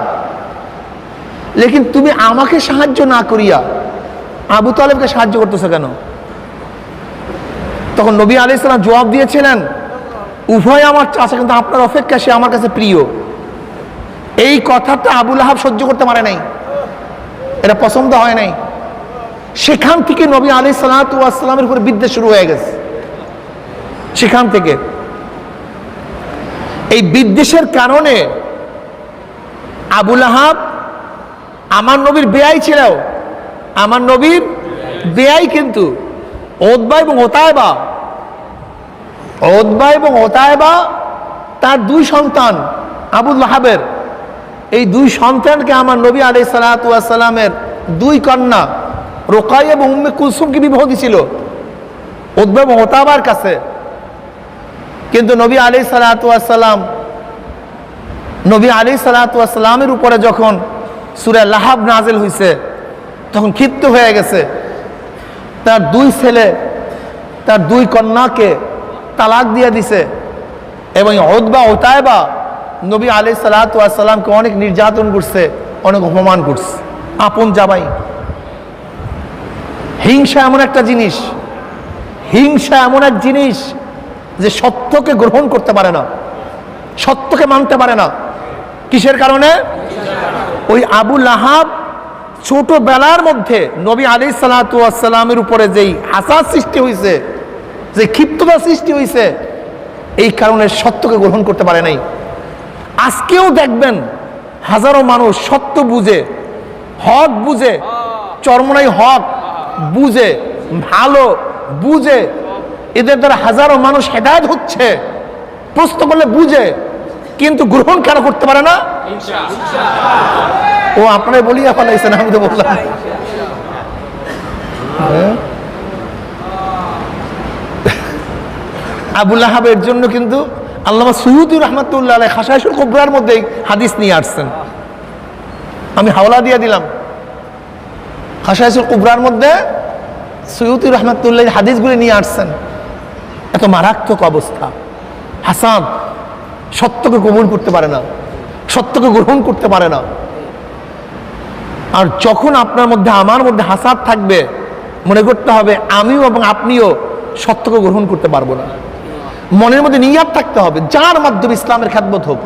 লেকিন তুমি আমাকে সাহায্য না করিয়া আবু তলেবকে সাহায্য করতেছো কেন? তখন নবী আলাইহিস সালাম জবাব দিয়েছিলেন, উভয় আমার চাচা, কিন্তু আপনার অপেক্ষা সে আমার কাছে প্রিয়। এই কথাটা আবু লাহাব সহ্য করতে পারে নাই, এটা পছন্দ হয় নাই। সেখান থেকে নবী আলাইহিস সালাতু ওয়াস সালামের উপর বিদ্বেষ শুরু হয়ে গেছে। সেখান থেকে এই বিদ্বেষের কারণে আবু লাহাব আমার নবীর বেয়াই ছিল, আমার নবীর বেয়াই, কিন্তু উতবা এবং ওতায়বা তার দুই সন্তান আবু লাহাবের, এই দুই সন্তানকে আমার নবী আলাইহিস সালাতু ওয়াস সালামের দুই কন্যা রুকাইয়া এবং উম্মে কুলসুমকে বিবাহ দিছিল উতবা এবং ওতাবার কাছে। কিন্তু নবী আলাইহিস সালাতু ওয়াস সালামের উপরে যখন সূরা লাহাব নাযিল হয়েছে, তখন ক্ষিপ্ত হয়ে গেছে। তার দুই ছেলে, তার দুই কন্যাকে তালাক দিয়ে দিছে, এবং উতবা ওতায়বা নবী আলাইহিস সালাতু ওয়াস সালামকে অনেক নির্যাতন করছে, অনেক অপমান করছে। আপন জামাই। হিংসা এমন একটা জিনিস, হিংসা এমন এক জিনিস যে সত্যকে গ্রহণ করতে পারে না, সত্যকে মানতে পারে না। কিসের কারণে? ওই আবু লাহাব ছোটবেলার মধ্যে নবী আলাইহিস সালাতু ওয়াস সালামের উপরে যেই হাসাদ সৃষ্টি হয়েছে, যে ক্ষিপ্ততা সৃষ্টি হয়েছে, এই কারণে সত্যকে গ্রহণ করতে পারে নাই। আজকেও দেখবেন হাজারো মানুষ সত্য বুঝে, হক বুঝে, চরমনাই হক বুঝে, ভালো বুঝে, এদের দ্বারা হাজারো মানুষ হেদায়েত হচ্ছে। প্রশ্ন করলে বুঝে, কিন্তু গ্রহণ কেন করতে পারে না? ও আপনারা বলিয়া ফেলাইছেন, আমি তো বললাম। আবু লাহাবের জন্য কিন্তু আল্লামা সুয়ুতী রহমাতুল্লাহ আলাইহি খাশাইশুল কুবরার মধ্যে হাদিস নিয়ে আসছেন। আমি হাওলা দিয়ে দিলাম, খাশাইশুল কুবরার মধ্যে সুয়ুতী রহমাতুল্লাহ হাদিসগুলি নিয়ে আসছেন। এত মারাত্মক অবস্থা। হাসান সত্যকে কবুল করতে পারে না, সত্যকে গ্রহণ করতে পারে না। আর যখন আপনার মধ্যে আমার মধ্যে হাসাদ থাকবে, মনে করতে হবে আমিও এবং আপনিও সত্যকে গ্রহণ করতে পারবো না। মনের মধ্যে নিয়াত থাকতে হবে, যার মাধ্যমে ইসলামের খেদমত হোক,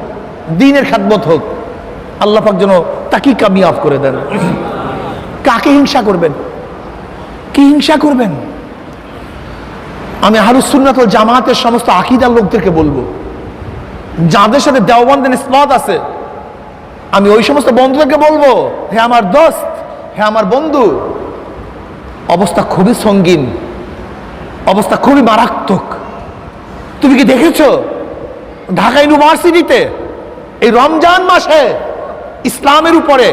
দ্বীনের খেদমত হোক, আল্লাহ পাক যেন তাকে কামিয়াব করে দেন। কাকে হিংসা করবেন? কি হিংসা করবেন? আমি আহলুস সুন্নাত ওয়াল জামাতের সমস্ত আকীদার লোকদেরকে বলবো, যাদের সাথে দেওবন্দের নিসবত আছে, আমি ওই সমস্ত বন্ধুদেরকে বলবো, হে আমার দোস্ত, হে আমার বন্ধু, অবস্থা খুবই সঙ্গীন, অবস্থা খুবই মারাত্মক। তুমি কি দেখেছো ঢাকা ইউনিভার্সিটিতে এই রমজান মাসে ইসলামের উপরে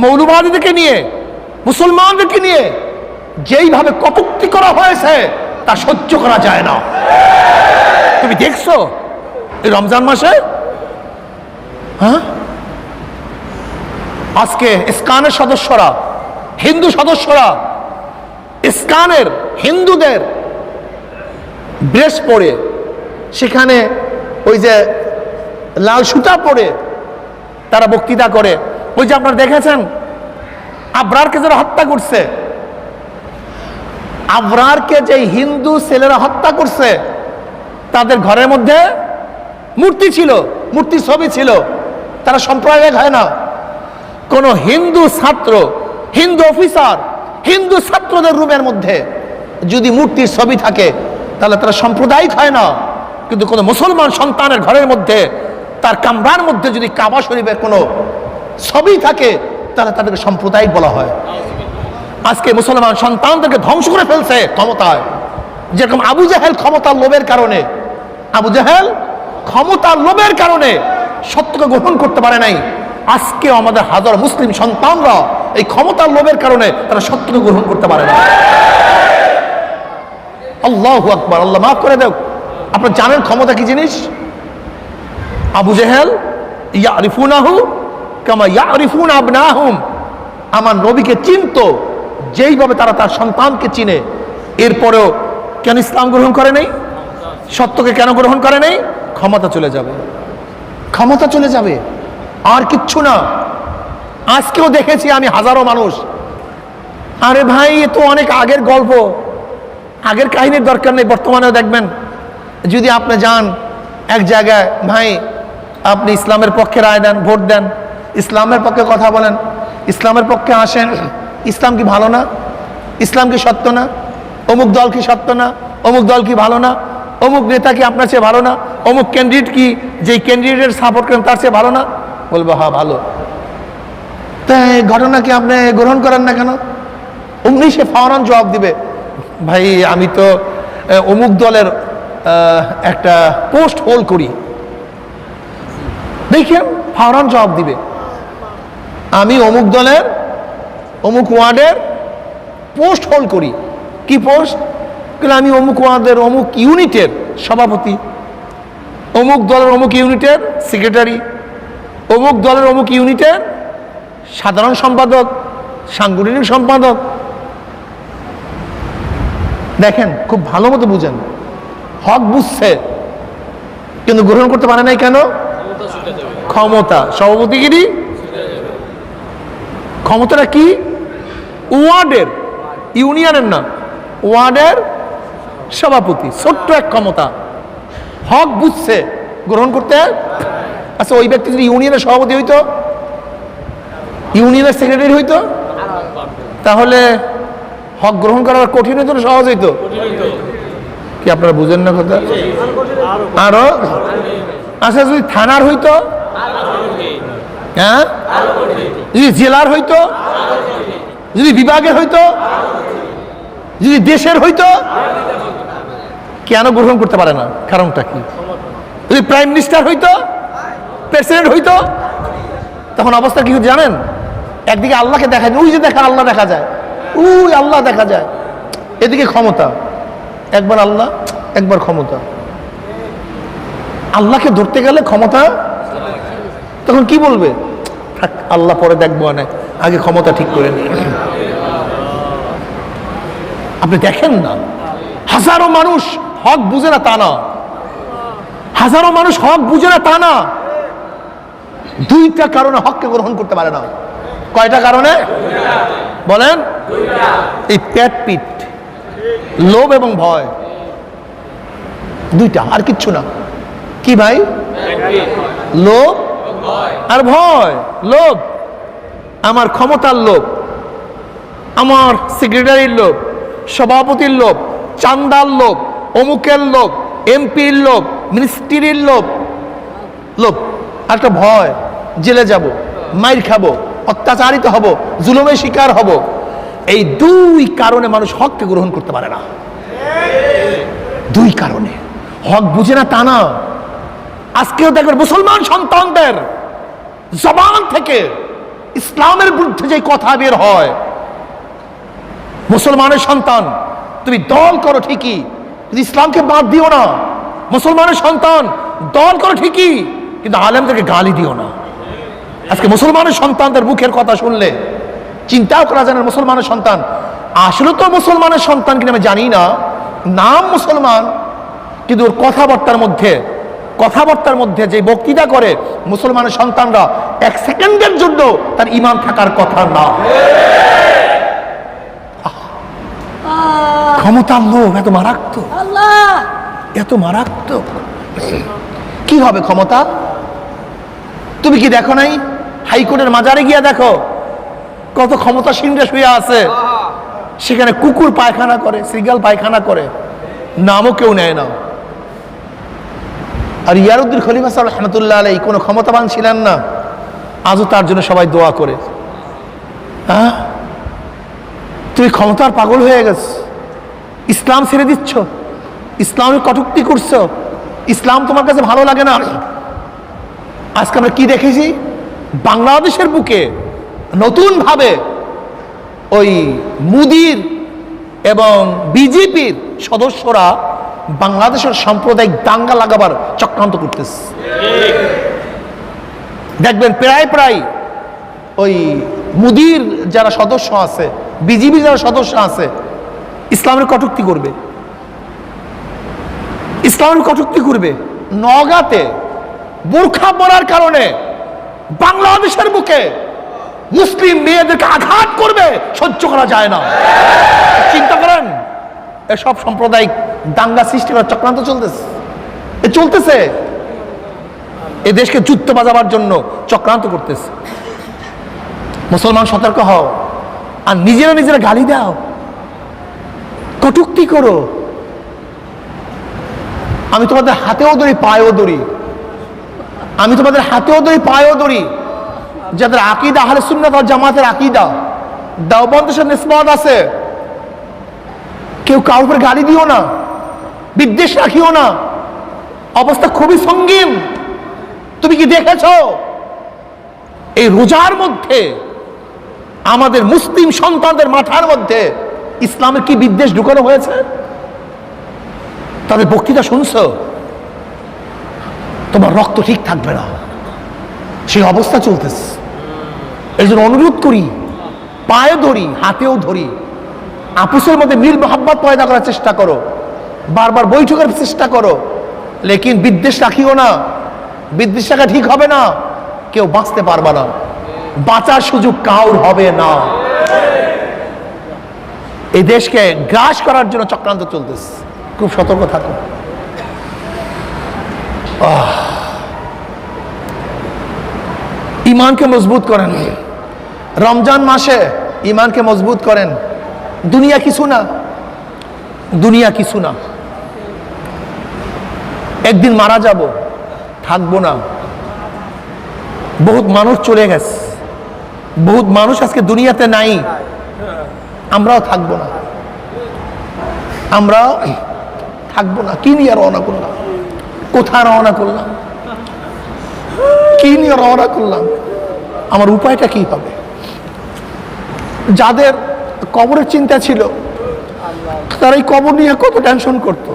মৌলবাদীদেরকে নিয়ে, মুসলমানদেরকে নিয়ে যেইভাবে কটূক্তি করা হয়েছে তা সহ্য করা যায় না। তুমি দেখছো এই রমজান মাসে? হ্যাঁ, আজকে ইসকানের সদস্যরা, হিন্দু সদস্যরা ইসকানের হিন্দুদের ড্রেস পরে, সেখানে ওই যে লাল সুতা পরে তারা বক্তৃতা করে। ওই যে আপনারা দেখেছেন আবরারকে যারা হত্যা করছে, আবরারকে যে হিন্দু ছেলেরা হত্যা করছে, তাদের ঘরের মধ্যে মূর্তি ছিল, মূর্তির ছবি ছিল। তারা সম্প্রদায় হয় না। কোন হিন্দু ছাত্র, হিন্দু অফিসার, হিন্দু ছাত্রদের রুমের মধ্যে যদি মূর্তির ছবি থাকে তাহলে তারা সাম্প্রদায়িক হয় না। কিন্তু কোনো মুসলমান সন্তানের ঘরের মধ্যে, তার কামরার মধ্যে যদি কাবা শরীফের কোনো ছবি থাকে তাহলে তাদেরকে সাম্প্রদায়িক বলা হয়। আজকে মুসলমান সন্তানদেরকে ধ্বংস করে ফেলছে ক্ষমতায়। যেরকম আবু জাহেল ক্ষমতার লোভের কারণে, আবু জাহেল ক্ষমতার লোভের কারণে সত্যকে গ্রহণ করতে পারে নাই। আজকে আমাদের হাজার মুসলিম সন্তানরা এই ক্ষমতার লোভের কারণে তারা সত্যকে গ্রহণ করতে পারে না। আল্লাহু আকবার, আল্লাহ মাফ করে দেও। আপনারা জানেন ক্ষমতা কি জিনিস? আবু জাহেল ইয়ারিফুনাহু কামা ইয়ারিফুন আবনাহুম, আমার নবীকে চিনতো যেইভাবে তারা তার সন্তানকে চিনে। এরপরেও কেন ইসলাম গ্রহণ করে নাই? সত্যকে কেন গ্রহণ করে নাই? ক্ষমতা চলে যাবে, ক্ষমতা চলে যাবে, আর কিচ্ছু না। আজকেও দেখেছি আমি হাজারো মানুষ, আরে ভাই এ তো অনেক আগের গল্প, আগের কাহিনীর দরকার নেই। বর্তমানেও দেখবেন যদি আপনি যান এক জায়গায়, ভাই আপনি ইসলামের পক্ষে রায় দেন, ভোট দেন, ইসলামের পক্ষে কথা বলেন, ইসলামের পক্ষে আসেন, ইসলাম কি ভালো না? ইসলাম কি সত্য না? অমুক দল কি সত্য না? অমুক দল কি ভালো না? অমুক নেতা কি আপনার চেয়ে ভালো না? অমুক ক্যান্ডিডেট কি যেই ক্যান্ডিডেটের সাপোর্ট করেন তার চেয়ে ভালো না? বলবো হ্যাঁ ভালো। তাই ঘটনা কি আপনি গ্রহণ করেন না কেন? অমনি সে ফাওরান জবাব দিবে, ভাই আমি তো অমুক দলের একটা পোস্ট হোল্ড করি। দেখেন ফাওরান জবাব দিবে, আমি অমুক দলের অমুক ওয়ার্ডের পোস্ট হোল্ড করি। কি পোস্ট? আমি অমুক ওয়ার্ডের অমুক ইউনিটের সভাপতি, অমুক দলের অমুক ইউনিটের সেক্রেটারি, অমুক দলের অমুক ইউনিটের সাধারণ সম্পাদক, সাংগঠনিক সম্পাদক। দেখেন খুব ভালো মতো বুঝেন, হক বুঝছে কিন্তু গ্রহণ করতে পারে নাই কেন? ক্ষমতা। সভাপতিগিরি ক্ষমতাটা কি? ওয়ার্ডের, ইউনিয়নের না, ওয়ার্ডের সভাপতি, ছোট্ট এক ক্ষমতা। হক বুঝছে, গ্রহণ করতে। আচ্ছা ওই ব্যক্তি যদি ইউনিয়নের সভাপতি হইতো, ইউনিয়নের সেক্রেটারি হইতো, তাহলে হক গ্রহণ করা কঠিন হইতো না সহজ হইতো? কি আপনারা বুঝেন না কথা? আরো। আচ্ছা যদি থানার হইতো, হ্যাঁ, যদি জেলার হইতো, যদি বিভাগের হইতো, যদি দেশের হইতো, কেন গ্রহণ করতে পারে না? কারণটা কি? যদি প্রাইম মিনিস্টার হইতো, প্রেসিডেন্ট হইতো, তখন অবস্থা কি হতো জানেন? একদিকে আল্লাহকে দেখা যায়, ওই যে দেখা আল্লাহ দেখা যায়, ওই আল্লাহ দেখা যায়, এদিকে ক্ষমতা, একবার আল্লাহ একবার ক্ষমতা। আল্লাহকে ধরতে গেলে ক্ষমতা, তখন কি বলবে? আল্লাহ পরে দেখবো, না আগে ক্ষমতা ঠিক করে নিয়ে। আপনি দেখেন না, হাজারো মানুষ হক বুঝে না তা না, হাজারো মানুষ হক বুঝে না তা না, দুইটা কারণে হককে গ্রহণ করতে পারে না। কয়টা কারণে বলেন? এই পেট পিট, লোভ এবং ভয়, দুইটা, আর কিচ্ছু না। কি ভাই? লোভ আর ভয়। লোভ, আমার ক্ষমতার লোভ, আমার সেক্রেটারির লোভ, সভাপতির লোভ, চান্দার লোভ, অমুকের লোভ, এমপির লোভ, মিনিস্ট্রির লোভ। লোভ আর একটা ভয়, জেলে যাব, মাইর খাবো, অত্যাচারিত হব, জুলুমের শিকার হব। এই দুই কারণে মানুষ হককে গ্রহণ করতে পারে না। দুই কারণে হক বুঝে না তা না। আজকেও দেখবেন মুসলমান সন্তানদের জবান থেকে ইসলামের বিরুদ্ধে যে কথা বের হয়, মুসলমানের সন্তান তুমি দল করো ঠিকই, কিন্তু ইসলামকে বাদ দিও না। মুসলমানের সন্তান দল করো ঠিকই, কিন্তু আলেমদেরকে গালি দিও না। আজকে মুসলমানের সন্তানদের মুখের কথা শুনলে চিন্তাও করা যায় না, মুসলমানের সন্তান আসলে তো মুসলমানের সন্তান কিনা আমি জানি না, নাম মুসলমান, কিন্তু ওর কথাবার্তার মধ্যে যে বক্তৃতা করে মুসলমানের সন্তানরা এক সেকেন্ডের জন্য তার ঈমান থাকার কথা না। ক্ষমতার লোভ এত মারাত্মক, এত মারাত্মক। কি হবে ক্ষমতা? তুমি কি দেখো নাই হাইকোর্টের মাজারে গিয়া দেখো কত ক্ষমতাসীনরা শুয়ে আছে, সেখানে কুকুর পায়খানা করে, সিগাল পায়খানা করে, নামও কেউ নেয় না। আর ইয়ারউদ্দিন খলিফা সাহেব রহমতুল্লাহ আলাইহি কোনো ক্ষমতাবান ছিলেন না, আজও তার জন্য সবাই দোয়া করে। হ্যাঁ, তুমি ক্ষমতার পাগল হয়ে গেছো, ইসলাম ছেড়ে দিচ্ছ, ইসলামের কটূক্তি করছো, ইসলাম তোমার কাছে ভালো লাগে না। আজকে আমরা কি দেখেছি? বাংলাদেশের বুকে নতুন ভাবে ওই মুদির এবং বিজেপির সদস্যরা বাংলাদেশের সাম্প্রদায়িক দাঙ্গা লাগাবার চক্রান্ত করতেছে। দেখবেন প্রায় ওই মুদির যারা সদস্য আছে, বিজেপি যারা সদস্য আছে, ইসলামের কটূক্তি করবে, ইসলামের কটূক্তি করবে। নওগাঁতে বোরখা পরার কারণে বাংলাদেশের বুকে মুসলিম মেয়েদেরকে আঘাত করবে, সহ্য করা যায় না। চিন্তা করেন, এসব সাম্প্রদায়িক দাঙ্গা সৃষ্টি করার চক্রান্ত চলতেছে, এ দেশকে যুদ্ধ বাজাবার জন্য চক্রান্ত করতেছে। মুসলমান সতর্ক হও, আর নিজেরা গালি দাও, কটূক্তি করো। আমি তোমাদের হাতেও ধরি, পায়েও ধরি, আমি তোমাদের হাতেও ধরি, পায়েও ধরি, যাদের আকীদা আহলে সুন্নাত ওয়াল জামাতের আকীদা, দেওবন্দের নিসবত আছে, কেউ কারোর উপর গালি দিও না, বিদ্বেষ রাখিও না। অবস্থা খুবই সঙ্গীন। তুমি কি দেখেছো এই রোজার মধ্যে আমাদের মুসলিম সন্তানদের মাথার মধ্যে ইসলামের কি বিদ্বেষ ঢুকানো হয়েছে? তাদের বক্তৃতা শুনছো, তোমার রক্ত ঠিক থাকবে না, সেই অবস্থা চলতেছে। এই জন্য অনুরোধ করি, পায়ে ধরি, হাতেও ধরি, আপুসের মধ্যে মিল মোহাব্বত পয়দা করার চেষ্টা করো, বারবার বৈঠকের চেষ্টা করো, লেকিন বিদ্বেষ রাখিও না। বিদ্বেষ রাখা ঠিক হবে না, কেউ বাঁচতে পারবে না, বাঁচার সুযোগ কাউর হবে না। এই দেশকে গ্রাস করার জন্য চক্রান্ত চলতেছে, খুব সতর্ক থাকো। ইমানকে মজবুত করেন, রমজান মাসে ইমানকে মজবুত করেন। দুনিয়া কিছু না, দুনিয়া কিছু না, একদিন মারা যাব, থাকবো না। বহুত মানুষ চলে গেছে, বহুত মানুষ আজকে দুনিয়াতে নাই, আমরাও থাকবো না, আমরাও থাকবো না। কি নিয়ে রওনা করলাম? কোথায় রওনা করলাম? কি নিয়ে রওনা করলাম? আমার উপায়টা কি হবে? যাদের কবরের চিন্তা ছিল তারা এই কবর নিয়ে কত টেনশন করত।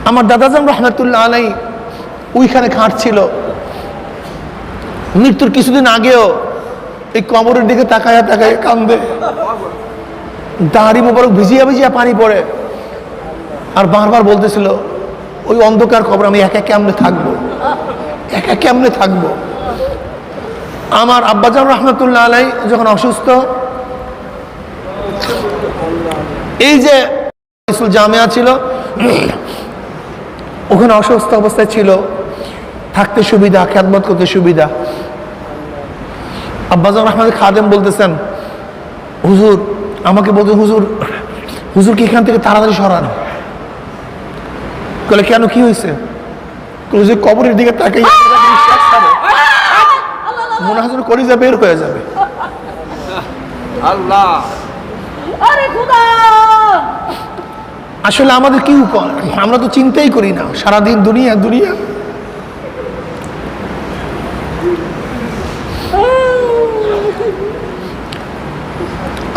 আমার দাদাজান রহমতুল্লাহ আলাই ওইখানে খাটছিল, মৃত্যুর কিছুদিন আগেও এই কবরের দিকে তাকায়া তাকায় কান্দে, দাড়ি মোবারক ভিজিয়া ভিজিয়া পানি পড়ে, আর বারবার বলতেছিল ওই অন্ধকার কবর আমি একা কেমনে থাকবো, একা কেমনে থাকবো। আমার আব্বাজান রহমতুল্লাহ আলাই যখন অসুস্থ, এই যে জামিয়া ছিল ওখানে অসুস্থ অবস্থায় ছিল, থাকতে সুবিধা, খেদমত করতে সুবিধা। আব্বাজান রহমান খাদেম বলতেছেন, হুজুর আমাকে বলতে, হুজুর হুজুর কি এখান থেকে তাড়াতাড়ি সরান। বলে কেন, কি হয়েছে? হুজুর কবরের দিকে তাকাই মনে হয় যেন কলিজা বের হয়ে যাবে। আল্লাহ, আসলে আমাদের কি উপায়? আমরা তো চিন্তাই করি না, সারাদিন দুনিয়া দুনিয়া।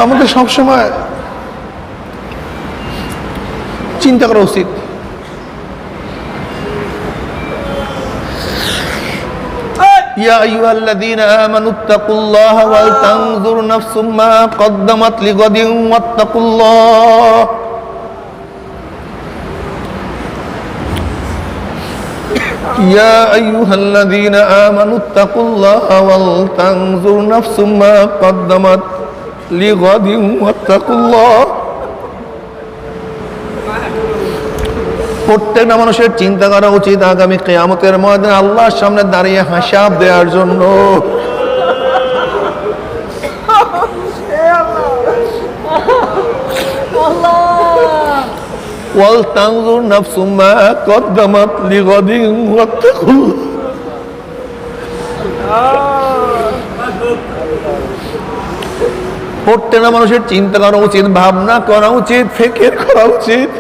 আমাদের সবসময় চিন্তা করা উচিত। ইয়া আইয়ুহাল্লাযীনা আমানু তাকুল্লাহা ওয়াল তানজুর নাফসুম মা কদ্দামাত লিগাদিন ওয়াত্তাকুল্লাহ। ইয়া আইয়ুহাল্লাযীনা আমানু তাকুল্লাহা ওয়াল তানজুর নাফসুম মা কদ্দামাত লিগাদিন ওয়াত্তাকুল্লাহ। প্রত্যেকটা মানুষের চিন্তা করা উচিত আগামী কিয়ামতের ময়দানে আল্লাহর সামনে দাঁড়িয়ে হিসাব দেওয়ার জন্য। ওয়াল তানজুর নাফসুম মা কদ্দামাত লিগাদিন ওয়াত্তাকুল্লাহ। প্রত্যেকটা মানুষের চিন্তা করা উচিত, ভাবনা করা উচিত, ফিকির করা উচিত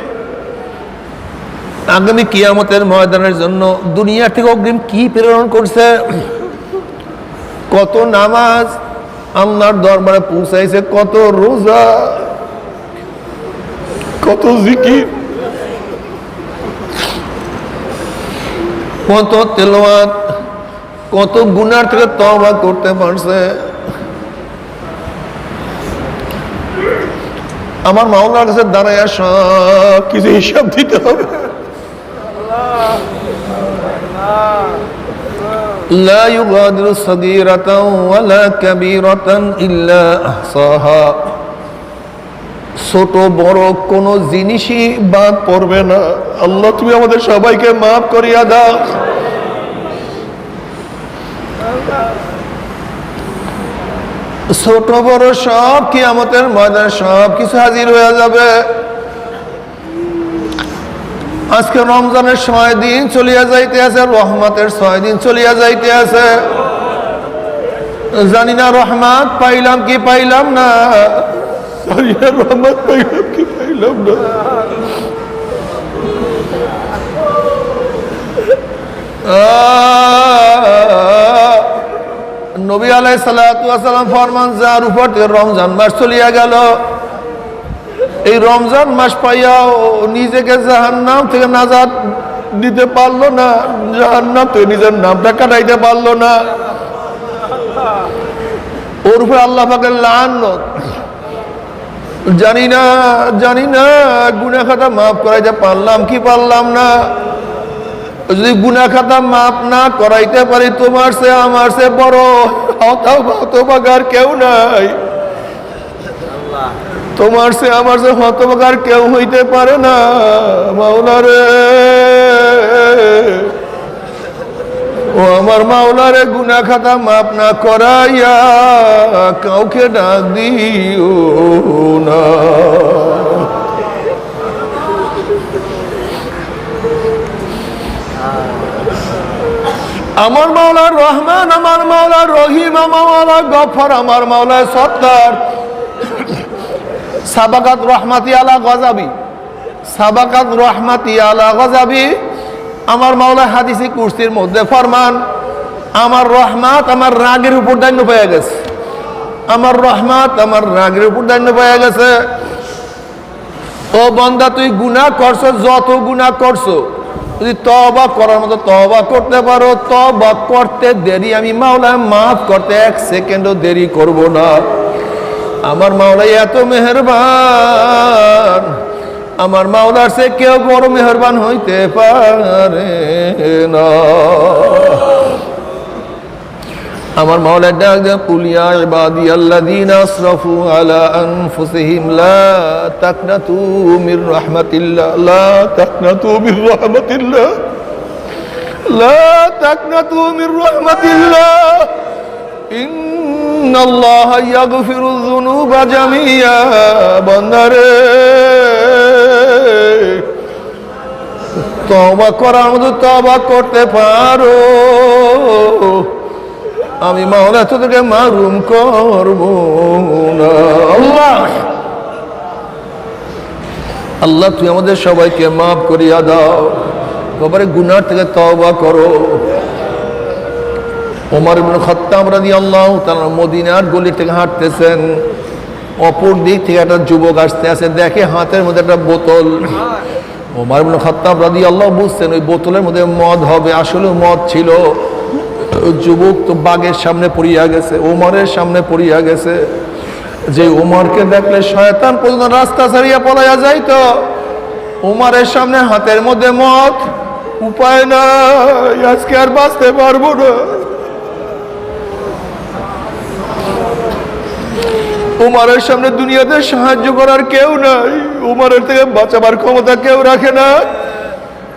আগামী কিয়ামতের ময়দানের জন্য দুনিয়া থেকে অগ্রিম কি প্রেরণ করছে, কত নামাজ আল্লাহর দরবারে পৌঁছাইছে, কত রোজা, কত জিকির, কত তেলাওয়াত, কত গুনার থেকে তওবা করতে পারছে। আমার মাওলার কাছে দাঁড়ায় সব কিছু হিসাব দিতে হবে। লা ইউগাদিরু সাগীরাতাও ওয়ালা কাবীরাতান ইল্লা আহসাহা। ছোট বড় কোন জিনিসই বাদ পড়বে না। আল্লাহ তুমি আমাদের সবাইকে মাফ করিয়া দাও। ছোট বড় সব কিয়ামতের ময়দানে সব কিছু হাজির হয়ে যাবে। আজকে রমজানের 6 দিন চলিয়া যাইতে আছে, রহমতের 6 দিন চলিয়া যাইতে আছে। জানি না রহমত পাইলাম কি পাইলাম না, জানি না রহমত পাইলাম কি পাইলাম না। নবী আলাইহিস সালাতু ওয়াস সালাম ফরমান, যার উপর রমজান মাস চলিয়া গেল, এই রমজান মাস পাইয়াও নিজেকে জাহান্নাম থেকে নাজাত দিতে পারলো না, জাহান্নাম থেকে নিজের নামটা কাটাইতে পারলো না, ওর উপরে আল্লাহ পাকের লানত। জানি না গুনাহ খাতা মাফ করাইতে পারলাম কি পারলাম না। যদি গুনাহ খাতা মাফ না করাইতে পারি, তোমার সে আমার সে বড় হতভাগার কেউ নাই। তোমার সে আমার সে হতভাগার কেউ হইতে পারে না। মাওলা রে, ও আমার মাওলা রে, গুনাহ খাতা মাফ না করাইয়া কাউকে ডাক দিও না। আমার মাওলা রহমান, আমার মাওলা রহিম, আমার মাওলা গফফার, আমার মাওলা সত্তার। সাবাকাত রহমাতি আলা গজাবি, সাবাকাত রহমাতি আলা গজাবি। আমার মাওলা হাদিসে কুরসির মধ্যে ফরমান, আমার রহমত আমার রাগের উপর দান্য পেয়ে গেছে, আমার রহমত আমার রাগের উপর দান্য পেয়ে গেছে। ও বান্দা, তুই গুনাহ করছো, যত গুনাহ করছো, যদি তওবা করার মতো তওবা করতে পারো, তওবা করতে দেরি আমি মাওলা মাফ করতে এক সেকেন্ডও দেরি করব না। আমার মাওলা এত মেহেরবান, আমার মাওলার সে কেউ বড় মেহেরবান হইতে পারে না। আমার মাওলা ডাক দেন, কুল ইয়া ইবাদিয়াল্লাযীনা আসরাফু আলা আনফুসিহিম লা তাকনাতু মির রাহমাতিল্লাহ, লা তাকনাতু মির রাহমাতিল্লাহ, লা তাকনাতু মির রাহমাতিল্লাহ, ইন্নাল্লাহা ইয়াগফিরুয যুনুবা জামিয়া। বান্দারে, তওবা করার মতো তওবা করতে পারো, আমি মাওলা তোদেরকে মারুম করব না। আল্লাহ, আল্লাহ তুই আমাদের সবাইকে মাফ করিয়া দাও, বাবারে গুনাহ থেকে তওবা করো। ওমর ইবনে খাত্তাব রাদিয়াল্লাহু তাআলা মদিনার গলি থেকে হাঁটতেছেন, অপর দিক থেকে একটা যুবক আসতে আসে, দেখে হাতের মধ্যে একটা বোতল। ওমর ইবনে খাত্তাব রাদিয়াল্লাহু বুঝছেন ওই বোতলের মধ্যে মদ হবে, আসলে মদ ছিল। যুবক তো বাগের সামনে পড়িয়া গেছে, ওমরের সামনে পড়িয়া গেছে। যে ওমরকে দেখলে শয়তান পর্যন্ত রাস্তা ছাড়িয়া পলাইয়া যাইতো, ওমরের সামনে হাতের মধ্যে মদ, উপায় নাই, আজকে আর বাঁচতে পারবো না। ওমরের সামনে দুনিয়াতে সাহায্য করার কেউ নাই, ওমরের থেকে বাঁচাবার ক্ষমতা কেউ রাখে না,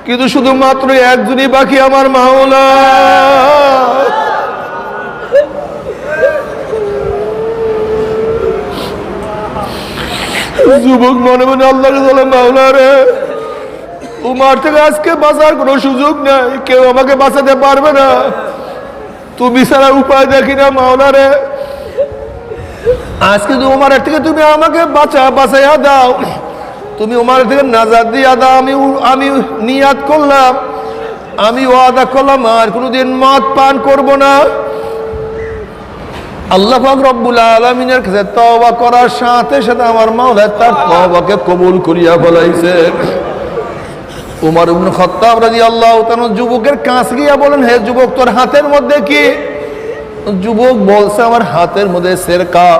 কিন্তু শুধুমাত্র একজনই বাকি, আমার মাওলা। যুবক মনে মনে আল্লাহকে বলে, মাওলা রে, উমার থেকে আজকে বাঁচার কোনো সুযোগ নাই, কেউ আমাকে বাঁচাতে পারবে না, তুমি ছাড়া উপায় দেখি না মাওলা রে। আজকে তো উমারের থেকে তুমি আমাকে বাঁচাইয়া দাও, তুমি উমারের থেকে নাজাত দিয়া দাও। আমি নিয়াত করলাম, আমি ওয়াদা করলাম আর কোনোদিন মদ পান করব না। আল্লাহ পাক রব্বুল আলামিনের কাছে তওবা করার সাথে সাথে আমার মাওলা তার তওবাকে কবুল করিয়া ফেলাইছে। উমর ইবনে খাত্তাব রাদিয়াল্লাহু তাআলা যুবকের কাছে গিয়া বলেন, হে যুবক, তোর হাতের মধ্যে কি? যুবক বলছে, আমার হাতের মধ্যে সেরকা।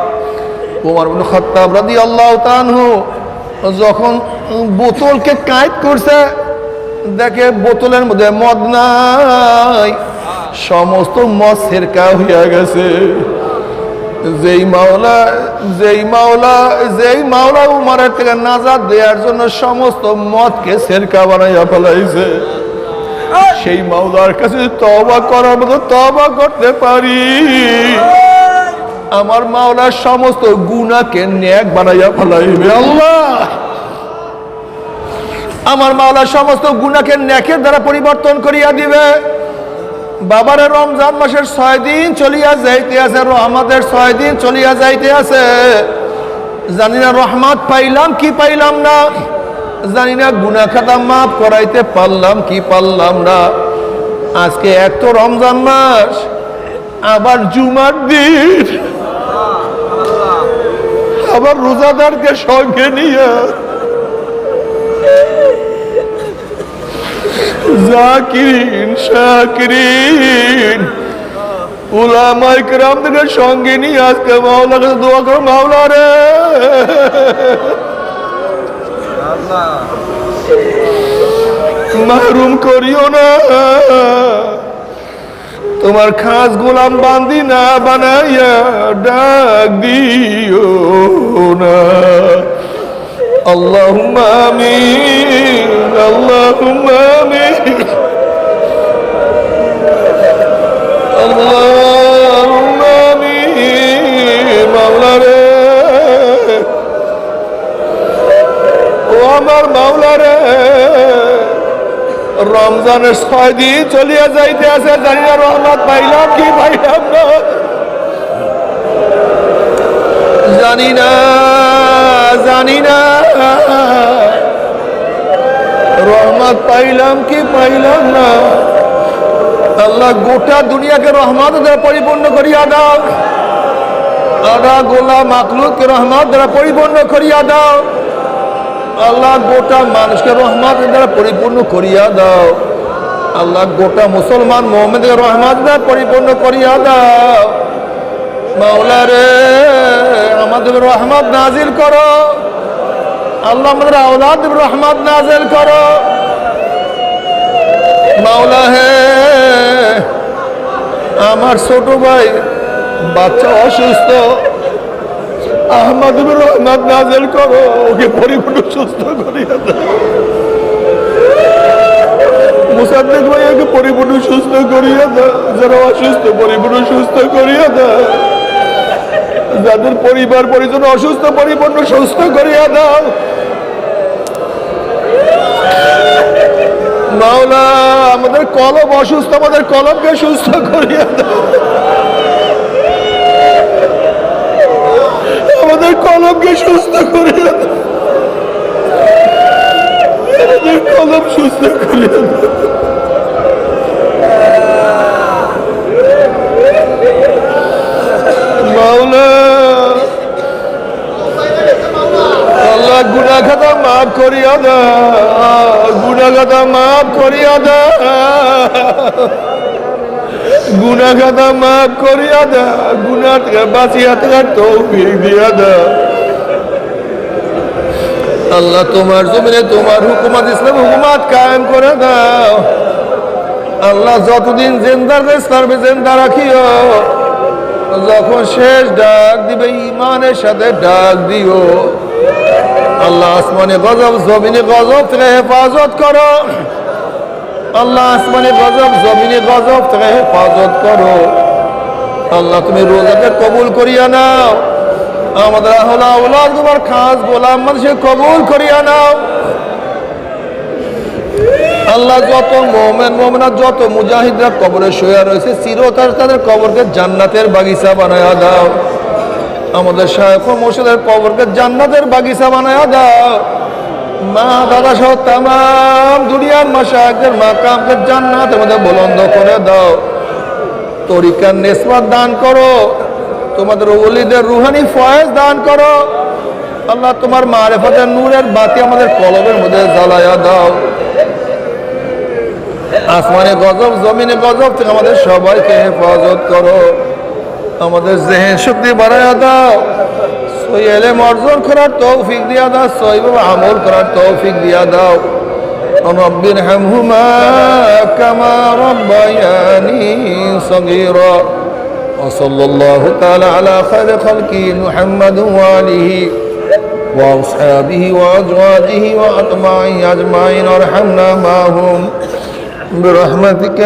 উমর ইবনে খাত্তাব রাদিয়াল্লাহু তাআলা যখন বোতলকে কায়েদ করছে, দেখে বোতলের মধ্যে মদ নাই, সমস্ত মদ সেরকা হইয়া গেছে। যেই মাওলা উমরের থেকে নাজাত দেওয়ার জন্য সমস্ত মদকে সেরকা বানাইয়া ফেলাইছে, সেই মাওলার কাছে তওবা করার মতো তওবা করতে পারি, আমার মাওলার সমস্ত গুনাহকে নেক বানাইয়া ফেলাইবে। আল্লাহ, আমার মাওলা সমস্ত গুনাহকে নেকের দ্বারা পরিবর্তন করিয়া দিবে। বাবার রমজান মাসের 6 দিন চলিয়া যাইতে আছে, রহমতের 6 দিন চলিয়া যাইতে আছে। জানি না রহমত পাইলাম কি পাইলাম না, জানি না গুনাহ খাতা মাফ করাইতে পারলাম কি পারলাম না। আজকে এক তো রমজান মাস, আবার জুমার দিন, আবার রোজাদারকে সঙ্গে নিয়ে জাকিরিন শাকিরিন উলামায়ে কেরামদের সঙ্গে নিয়ে আজকে মাওলার কাছে দোয়া করো, মাওলা রে, মাহরুম করিও না, তোমার খাস গোলাম বান্দি না বানাইয়া ডাক দিও না। আল্লাহুম্মা আমিন, আল্লাহুম্মা আমিন, আল্লাহুম্মা আমিন। মাওলা রে, ও আমার মাওলা রে, রমজানের 6 দিন চলিয়া যাইতে আছে, জানি না রহমত পাইলাম কি পাইলাম না, জানি না রহমত পাইলাম কি পাইলাম না। আল্লাহ গোটা দুনিয়াকে রহমত দ্বারা পরিপূর্ণ করিয়া দাও। আল্লাহ গোলা মাখলুককে রহমত দ্বারা পরিপূর্ণ করিয়া দাও। আল্লাহ গোটা মানুষকে রহমত দ্বারা পরিপূর্ণ করিয়া দাও। আল্লাহ গোটা মুসলমান মুমিনকে রহমত দ্বারা পরিপূর্ণ করিয়া দাও। মাওলা রে, আমাদের রহমত নাজিল করো। আল্লাহ আমাদের আওলাদ রহমত নাজিল করো। মাওলা হে, আমার ছোট ভাই বাচ্চা অসুস্থ, আহমদ রহমত নাজিল করো, ওকে পরিপূর্ণ সুস্থ করিয়া দাও। মুসাদ্দিক ভাইয়াকে পরিপূর্ণ সুস্থ করিয়া দাও। যারা অসুস্থ পরিপূর্ণ সুস্থ করিয়া দাও। যাদের পরিবার পরিজন অসুস্থ পরিপূর্ণ সুস্থ করিয়া দাও। মাওলা, আমাদের কলব অসুস্থ, আমাদের কলবকে সুস্থ করিয়া দাও। আমাদের কলবকে সুস্থ করিয়া দাও। আমাদের কলব সুস্থ করিয়া দাও। মাওলা, আল্লাহ গুনাহ খাতা মাফ করিয়া দাও। গুনাহ খাতা মাফ করিয়া দাও। গুনাহ খাতা মাফ করিয়া দাও। গুনাহ থেকে বাঁচিয়া থাকার তৌফিক দিয়া দাও। আল্লাহ তোমার জমিনে তোমার হুকুমত, ইসলাম হুকুমত কায়েম করে দাও। আল্লাহ যতদিন জিন্দা ইসলামে জিন্দা রাখিও। যখন শেষ ডাক দিবে ঈমানের সাথে ডাক দিও। আল্লাহ আসমানে গজব জমিনে গজব থেকে হেফাজত করো। আল্লাহ আসমানে গজব জমিনে গজব থেকে হেফাজত করো। আল্লাহ তুমি রোজাকে কবুল করিয়া নাও। আমাদের আওলাদ তোমার খাস গোলাম মানুষকে কবুল করিয়া নাও। আল্লাহ যত মুমিন মুমিনাত, যত মুজাহিদরা কবরে শুয়ে রয়েছে, চিরতরে তাদের কবরকে জান্নাতের বাগিচা বানায়া দাও। আমাদের শায়খ ও মুর্শিদের কবরকে জান্নাতের বাগিচা বানায়া দাও। মা দাদা সহ তামাম দুনিয়ার মাশায়েখদের মাকামকে জান্নাতের মধ্যে বুলন্দ করে দাও। তরিকার নিসবত দান করো। তোমাদের ওলিদের রুহানি ফয়েজ দান করো। আল্লাহ তোমার মারিফতের নূরের বাতি আমাদের কলবের মধ্যে জ্বালায়া দাও। আসমানে গজব জমিনে গজব থেকে আমাদের সবাইকে হেফাজত করো। আমাদের জেহেন শক্তি বাড়াইয়া দাও। সহি ইলম অর্জন করার তৌফিক দিয়া দাও। সহিভাবে আমল করার তৌফিক দিয়া দাও। রব্বিরহামহুমা কামা রাব্বায়ানি সগীরা। ওয়া সাল্লাল্লাহু তাআলা আলা খায়রি খালকি মুহাম্মাদ ওয়া আলিহি ওয়া আসহাবিহি ওয়া আজওয়াজিহি ওয়া আতবাইহি আজমাইন। আরহামনা মাহুম برحمتك